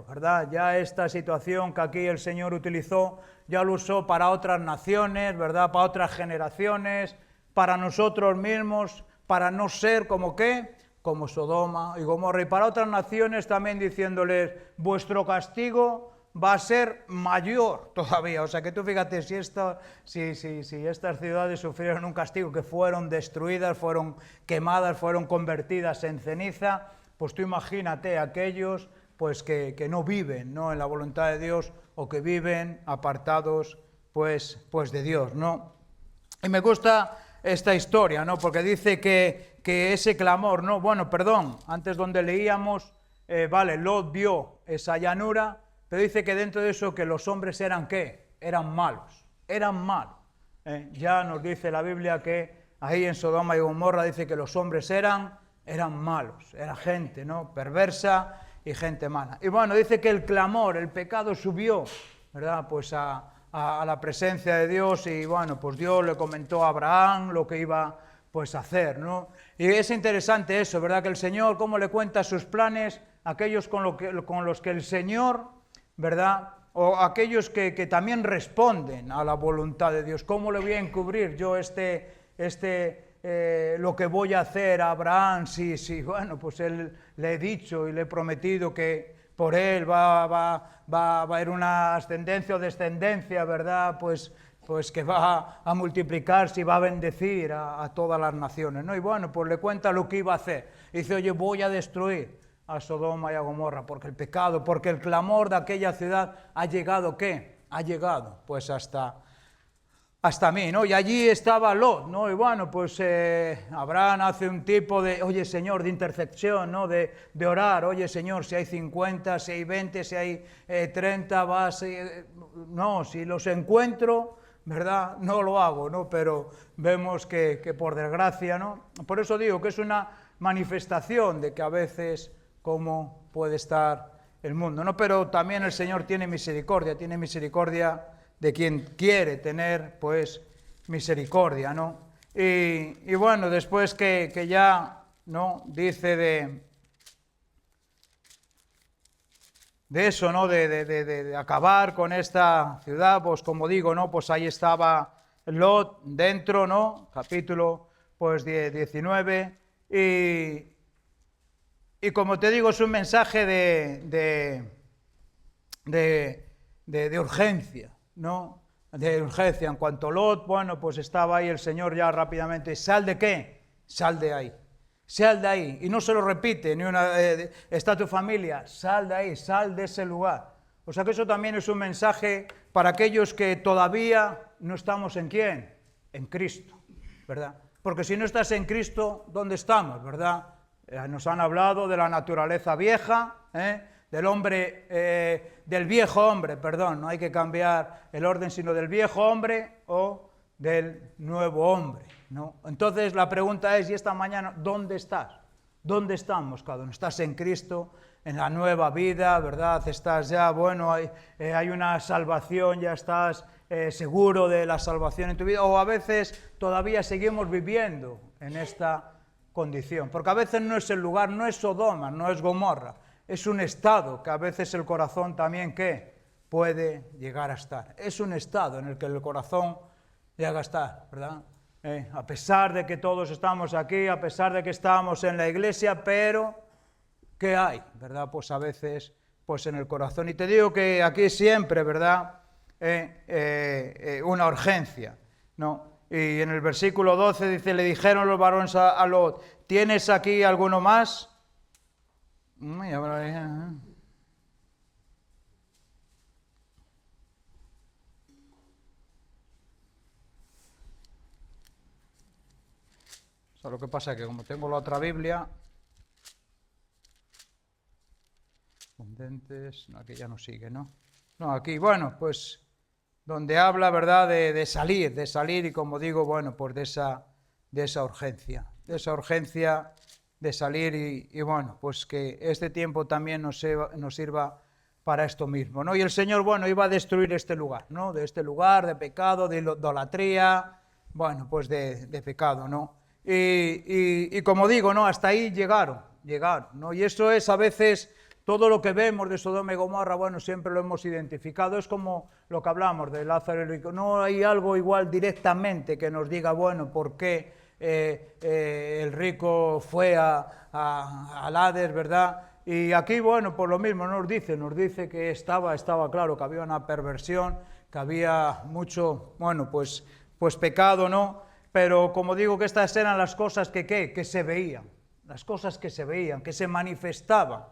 ¿verdad? Ya esta situación que aquí el Señor utilizó, ya lo usó para otras naciones, ¿verdad? Para otras generaciones, para nosotros mismos, para no ser como ¿qué? Como Sodoma y Gomorra, y para otras naciones también diciéndoles, vuestro castigo va a ser mayor todavía. O sea que tú fíjate, si estas ciudades sufrieron un castigo, que fueron destruidas, fueron quemadas, fueron convertidas en ceniza, pues tú imagínate aquellos pues que no viven, ¿no?, en la voluntad de Dios, o que viven apartados pues de Dios, ¿no? Y me gusta esta historia, ¿no?, porque dice que ese clamor, ¿no? Bueno, perdón, antes donde leíamos, Lot vio esa llanura, pero dice que dentro de eso que los hombres eran ¿qué? Eran malos. Ya nos dice la Biblia que ahí en Sodoma y Gomorra dice que los hombres eran malos, era gente, ¿no?, perversa y gente mala. Y bueno, dice que el clamor, el pecado subió, ¿verdad?, pues a la presencia de Dios, y bueno, pues Dios le comentó a Abraham lo que iba pues a hacer, ¿no? Y es interesante eso, ¿verdad?, que el Señor cómo le cuenta sus planes a aquellos con los que el Señor, ¿verdad?, o aquellos que también responden a la voluntad de Dios. ¿Cómo le voy a encubrir yo lo que voy a hacer a Abraham? Sí, bueno, pues él le he dicho y le he prometido que por él va a haber una ascendencia o descendencia, ¿verdad?, pues que va a multiplicarse y va a bendecir a todas las naciones, ¿no? Y bueno, pues le cuenta lo que iba a hacer. Dice, oye, voy a destruir a Sodoma y a Gomorra, porque el pecado, porque el clamor de aquella ciudad ha llegado, ¿qué? Ha llegado, pues hasta mí, ¿no? Y allí estaba Lot, ¿no? Y bueno, pues Abraham hace un tipo de, oye, Señor, de intercesión, ¿no? De orar, oye, Señor, si hay 50, si hay 20, si hay 30, no, si los encuentro, ¿verdad?, no lo hago, ¿no? Pero vemos que por desgracia, ¿no? Por eso digo que es una manifestación de que a veces cómo puede estar el mundo, ¿no? Pero también el Señor tiene misericordia de quien quiere tener, pues, misericordia, ¿no? Y bueno, después que ya, ¿no?, dice de eso, ¿no?, de acabar con esta ciudad, pues como digo, ¿no?, pues ahí estaba Lot dentro, ¿no?, capítulo, pues, 19, y como te digo, es un mensaje de urgencia, ¿no?, de urgencia. En cuanto a Lot, bueno, pues estaba ahí el Señor ya rápidamente, ¿sal de qué? Sal de ahí. Sal de ahí, y no se lo repite, está tu familia, sal de ahí, sal de ese lugar. O sea que eso también es un mensaje para aquellos que todavía no estamos ¿en quién? En Cristo, ¿verdad? Porque si no estás en Cristo, ¿dónde estamos, verdad? Nos han hablado de la naturaleza vieja, del viejo hombre, perdón, no hay que cambiar el orden, sino del viejo hombre o del nuevo hombre, ¿no? Entonces la pregunta es, y esta mañana, ¿dónde estás? ¿Dónde estamos cada uno? ¿Estás en Cristo, en la nueva vida, verdad? ¿Estás ya, bueno, hay una salvación, ya estás seguro de la salvación en tu vida? ¿O a veces todavía seguimos viviendo en esta condición? Porque a veces no es el lugar, no es Sodoma, no es Gomorra, es un estado que a veces el corazón también, ¿qué? Puede llegar a estar. Es un estado en el que el corazón llega a estar, ¿verdad? A pesar de que todos estamos aquí, a pesar de que estamos en la iglesia, pero ¿qué hay? ¿Verdad? Pues a veces, pues en el corazón. Y te digo que aquí siempre, ¿verdad? Una urgencia, ¿no? Y en el versículo 12 dice, le dijeron los varones a Lot, ¿tienes aquí alguno más? O sea, lo que pasa es que como tengo la otra Biblia, no, aquí ya no sigue, ¿no? No, aquí, bueno, pues donde habla, ¿verdad?, de salir y como digo, bueno, pues de esa urgencia de salir y bueno, pues que este tiempo también nos sirva para esto mismo, ¿no? Y el Señor, bueno, iba a destruir este lugar, ¿no? De este lugar de pecado, de idolatría, bueno, pues de pecado, ¿no? Y como digo, ¿no? Hasta ahí llegaron, ¿no? Y eso es a veces todo lo que vemos de Sodoma y Gomorra, bueno, siempre lo hemos identificado, es como lo que hablamos de Lázaro y el rico, no hay algo igual directamente que nos diga, bueno, ¿por qué el rico fue al Hades, ¿verdad? Y aquí, bueno, por lo mismo nos dice que estaba claro que había una perversión, que había mucho, bueno, pues pecado, ¿no? Pero como digo que estas eran las cosas que se veían, las cosas que se veían, que se manifestaban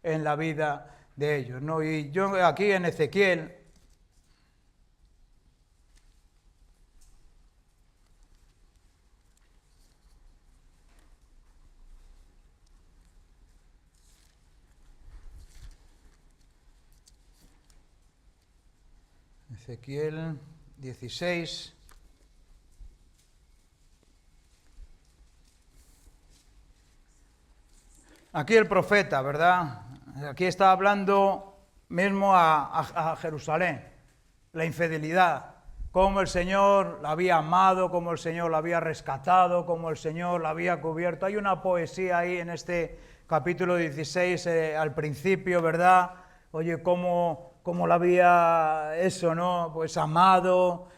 en la vida de ellos, ¿no? Y yo aquí en Ezequiel, Ezequiel 16, aquí el profeta, ¿verdad? Aquí está hablando mismo a Jerusalén, la infidelidad, cómo el Señor la había amado, cómo el Señor la había rescatado, cómo el Señor la había cubierto. Hay una poesía ahí en este capítulo 16, al principio, ¿verdad? Oye, cómo la había, eso, ¿no? Pues amado,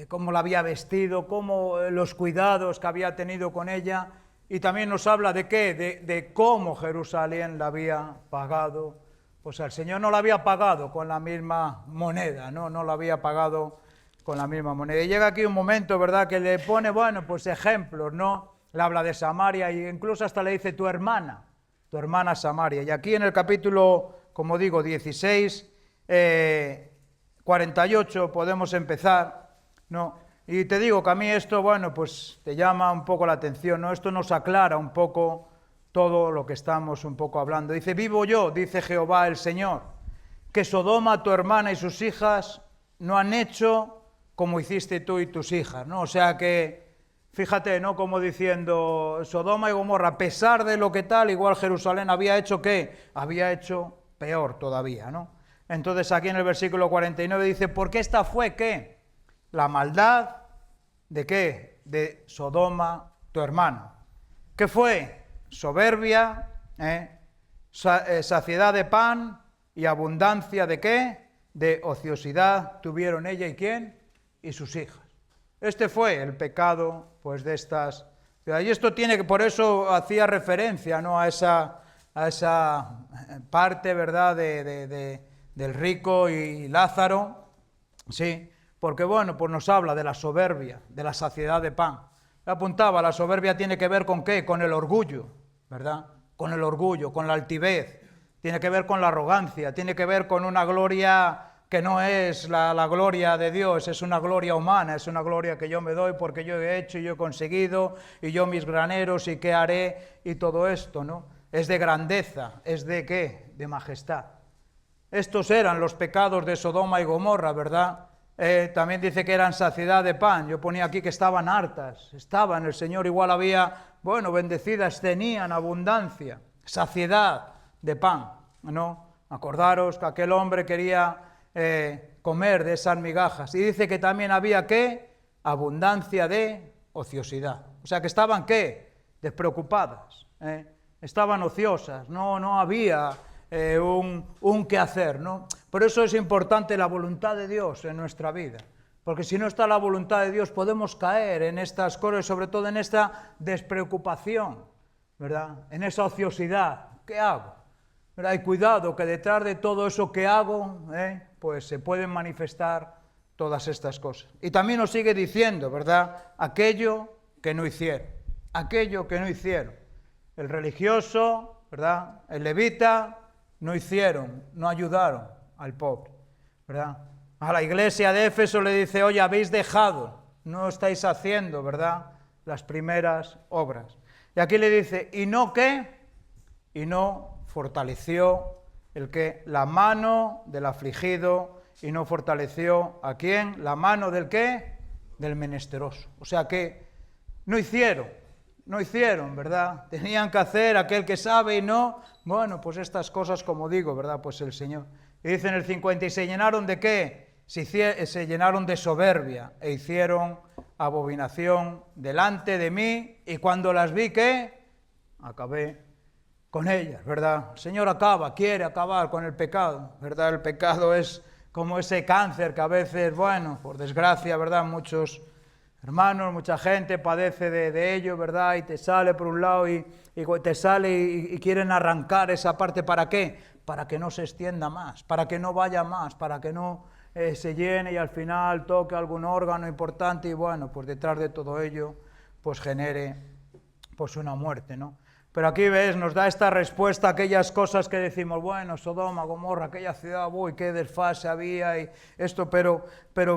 cómo la había vestido, cómo los cuidados que había tenido con ella. Y también nos habla de qué, de cómo Jerusalén la había pagado. Pues el Señor no la había pagado con la misma moneda, no la había pagado con la misma moneda. Y llega aquí un momento, ¿verdad?, que le pone, bueno, pues ejemplos, ¿no? Le habla de Samaria e incluso hasta le dice tu hermana Samaria. Y aquí en el capítulo, como digo, 16, 48 podemos empezar, ¿no? Y te digo que a mí esto, bueno, pues te llama un poco la atención, ¿no? Esto nos aclara un poco todo lo que estamos un poco hablando. Dice, vivo yo, dice Jehová el Señor, que Sodoma, tu hermana y sus hijas no han hecho como hiciste tú y tus hijas, ¿no? O sea que, fíjate, ¿no? Como diciendo, Sodoma y Gomorra, a pesar de lo que tal, igual Jerusalén había hecho, ¿qué? Había hecho peor todavía, ¿no? Entonces aquí en el versículo 49 dice, porque esta fue, ¿qué? La maldad, ¿de qué? De Sodoma, tu hermano. ¿Qué fue? Soberbia, saciedad de pan y abundancia ¿de qué? De ociosidad tuvieron ella y ¿quién? Y sus hijas. Este fue el pecado, pues, de estas. Y esto tiene que, por eso hacía referencia, ¿no? a esa parte, ¿verdad? Del rico y Lázaro, sí. Porque, bueno, pues nos habla de la soberbia, de la saciedad de pan. Le apuntaba, la soberbia tiene que ver con ¿qué? Con el orgullo, ¿verdad? Con el orgullo, con la altivez. Tiene que ver con la arrogancia, tiene que ver con una gloria que no es la gloria de Dios, es una gloria humana, es una gloria que yo me doy porque yo he hecho y yo he conseguido, y yo mis graneros y qué haré, y todo esto, ¿no? Es de grandeza, es de ¿qué? De majestad. Estos eran los pecados de Sodoma y Gomorra, ¿verdad? también dice que eran saciedad de pan. Yo ponía aquí que estaban hartas, estaban, el Señor igual había, bueno, bendecidas, tenían abundancia, saciedad de pan, ¿no? Acordaros que aquel hombre quería comer de esas migajas. Y dice que también había, ¿qué? Abundancia de ociosidad. O sea, que estaban, ¿qué? Despreocupadas, estaban ociosas, no había un qué hacer, ¿no? Por eso es importante la voluntad de Dios en nuestra vida, porque si no está la voluntad de Dios podemos caer en estas cosas, sobre todo en esta despreocupación, ¿verdad? En esa ociosidad. ¿Qué hago? ¿Verdad? Y cuidado, que detrás de todo eso que hago, pues se pueden manifestar todas estas cosas. Y también nos sigue diciendo, ¿verdad? Aquello que no hicieron, aquello que no hicieron. El religioso, ¿verdad? El levita, no hicieron, no ayudaron al pobre, ¿verdad? A la iglesia de Éfeso le dice, oye, habéis dejado, no estáis haciendo, ¿verdad?, las primeras obras. Y aquí le dice, ¿y no qué? Y no fortaleció el que la mano del afligido, y no fortaleció ¿a quién? La mano del qué? Del menesteroso. O sea que no hicieron, ¿verdad? Tenían que hacer aquel que sabe y no, bueno, pues estas cosas como digo, ¿verdad? Pues el Señor. Y dice en el 50, ¿y se llenaron de qué? Se llenaron de soberbia e hicieron abominación delante de mí, y cuando las vi, ¿qué? Acabé con ellas, ¿verdad? El Señor quiere acabar con el pecado, ¿verdad? El pecado es como ese cáncer que a veces, bueno, por desgracia, ¿verdad? Muchos hermanos, mucha gente padece de ello, ¿verdad? Y te sale por un lado y te sale y quieren arrancar esa parte. ¿Para qué? Para que no se extienda más, para que no vaya más, para que no se llene y al final toque algún órgano importante y bueno, pues detrás de todo ello, pues genere pues una muerte, ¿no? Pero aquí ves, nos da esta respuesta a aquellas cosas que decimos, bueno, Sodoma, Gomorra, aquella ciudad, uy, qué desfase había y esto, pero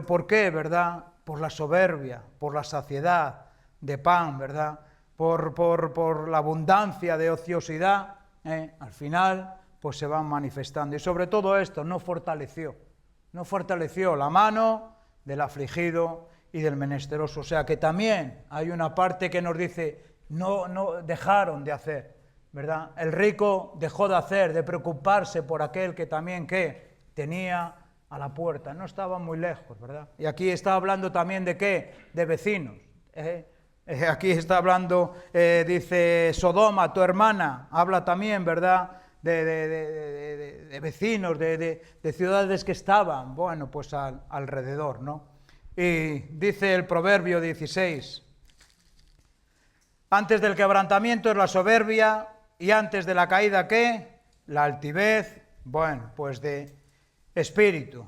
¿por qué, verdad? Por la soberbia, por la saciedad de pan, ¿verdad? Por la abundancia de ociosidad, al final, pues se van manifestando. Y sobre todo esto, no fortaleció la mano del afligido y del menesteroso. O sea que también hay una parte que nos dice, no dejaron de hacer, ¿verdad? El rico dejó de hacer, de preocuparse por aquel que también, ¿qué? Tenía a la puerta, no estaba muy lejos, ¿verdad? Y aquí está hablando también de ¿qué? De vecinos. Aquí está hablando, dice Sodoma, tu hermana, habla también, ¿verdad? De vecinos, de ciudades que estaban, bueno, pues alrededor, ¿no? Y dice el Proverbio 16, antes del quebrantamiento es la soberbia, y antes de la caída, ¿qué? La altivez, bueno, pues de espíritu,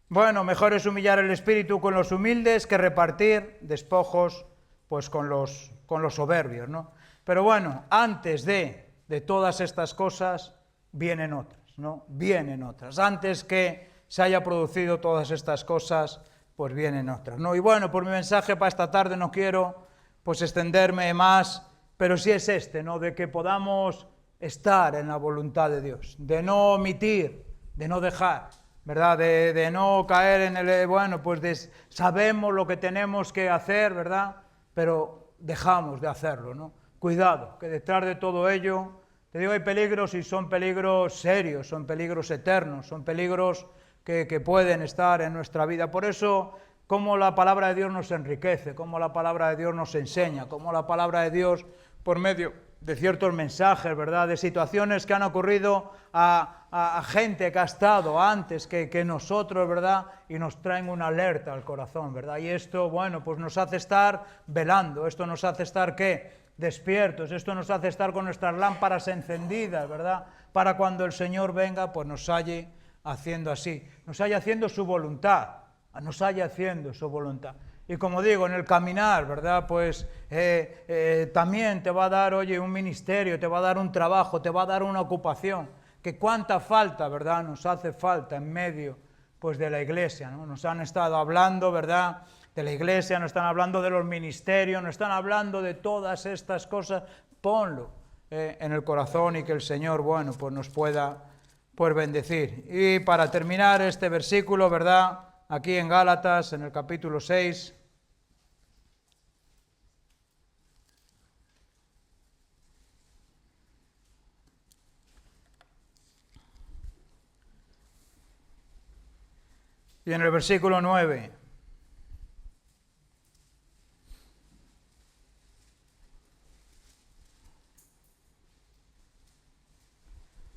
Bueno, mejor es humillar el espíritu con los humildes que repartir despojos, pues con los soberbios, ¿no? Pero bueno, antes de todas estas cosas vienen otras, ¿no? Vienen otras. Antes que se haya producido todas estas cosas, pues vienen otras, ¿no? Y bueno, por mi mensaje para esta tarde no quiero pues extenderme más, pero sí es ¿no? De que podamos estar en la voluntad de Dios, de no omitir, de no dejar, ¿verdad? De no caer en el, bueno, pues sabemos lo que tenemos que hacer, ¿verdad? Pero dejamos de hacerlo, ¿no? Cuidado, que detrás de todo ello, te digo, hay peligros y son peligros serios, son peligros eternos, son peligros que pueden estar en nuestra vida. Por eso, cómo la palabra de Dios nos enriquece, cómo la palabra de Dios nos enseña, cómo la palabra de Dios, por medio de ciertos mensajes, ¿verdad?, de situaciones que han ocurrido a gente que ha estado antes que nosotros, ¿verdad?, y nos traen una alerta al corazón, ¿verdad? Y esto, bueno, pues nos hace estar velando, esto nos hace estar, ¿qué?, despiertos, esto nos hace estar con nuestras lámparas encendidas, ¿verdad?, para cuando el Señor venga, pues nos halle haciendo así, nos halle haciendo su voluntad, nos haya haciendo su voluntad. Y como digo, en el caminar, ¿verdad? Pues también te va a dar, oye, un ministerio, te va a dar un trabajo, te va a dar una ocupación, que cuánta falta, ¿verdad? Nos hace falta en medio, pues, de la iglesia, ¿no? Nos han estado hablando, ¿verdad?, de la iglesia, nos están hablando de los ministerios, nos están hablando de todas estas cosas. Ponlo en el corazón y que el Señor, bueno, pues nos pueda pues bendecir. Y para terminar este versículo, ¿verdad? Aquí en Gálatas, en el capítulo 6, y en el versículo 9.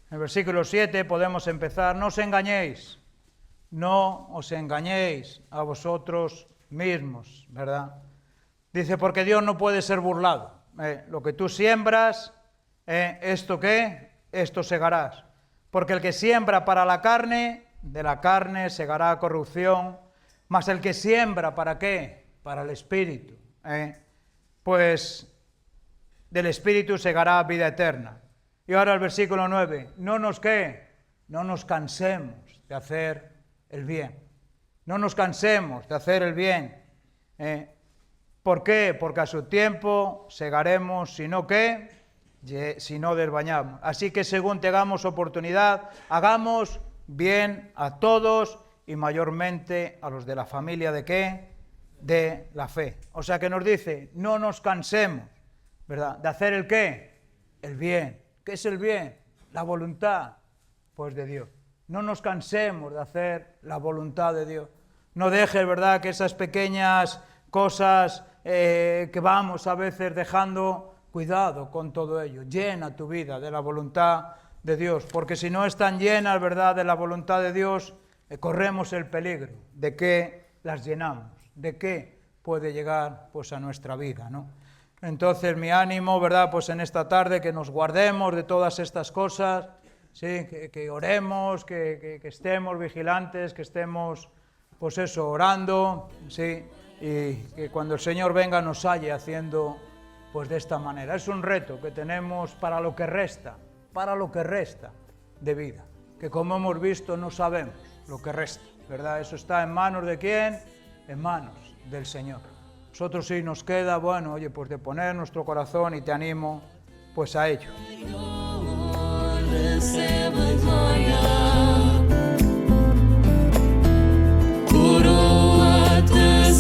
En el versículo 7 podemos empezar: no os engañéis, no os engañéis a vosotros mismos, ¿verdad? Dice, porque Dios no puede ser burlado. Lo que tú siembras, ¿esto qué? Esto segarás. Porque el que siembra para la carne, de la carne segará corrupción, mas el que siembra, ¿para qué? Para el Espíritu. Pues del Espíritu segará vida eterna. Y ahora el versículo 9, no nos cansemos de hacer el bien. No nos cansemos de hacer el bien. ¿Por qué? Porque a su tiempo segaremos, si no desbañamos. Así que según tengamos oportunidad, hagamos bien a todos y mayormente a los de la familia ¿de qué? De la fe. O sea que nos dice, no nos cansemos, ¿verdad? ¿De hacer el qué? El bien. ¿Qué es el bien? La voluntad, pues de Dios. No nos cansemos de hacer la voluntad de Dios. No dejes, ¿verdad?, que esas pequeñas cosas que vamos a veces dejando, cuidado con todo ello. Llena tu vida de la voluntad de Dios, porque si no están llenas, ¿verdad?, de la voluntad de Dios, corremos el peligro de que las llenamos, de que puede llegar pues a nuestra vida, ¿no? Entonces mi ánimo, ¿verdad?, pues en esta tarde que nos guardemos de todas estas cosas, ¿sí? Que oremos, que estemos vigilantes, que estemos, pues eso, orando, ¿sí? Y que cuando el Señor venga nos halle haciendo, pues de esta manera. Es un reto que tenemos para lo que resta de vida, que como hemos visto no sabemos lo que resta, ¿verdad? Eso está en manos de ¿quién? En manos del Señor. Nosotros sí nos queda, bueno, oye, pues de poner nuestro corazón y te animo pues a ello. Coroa te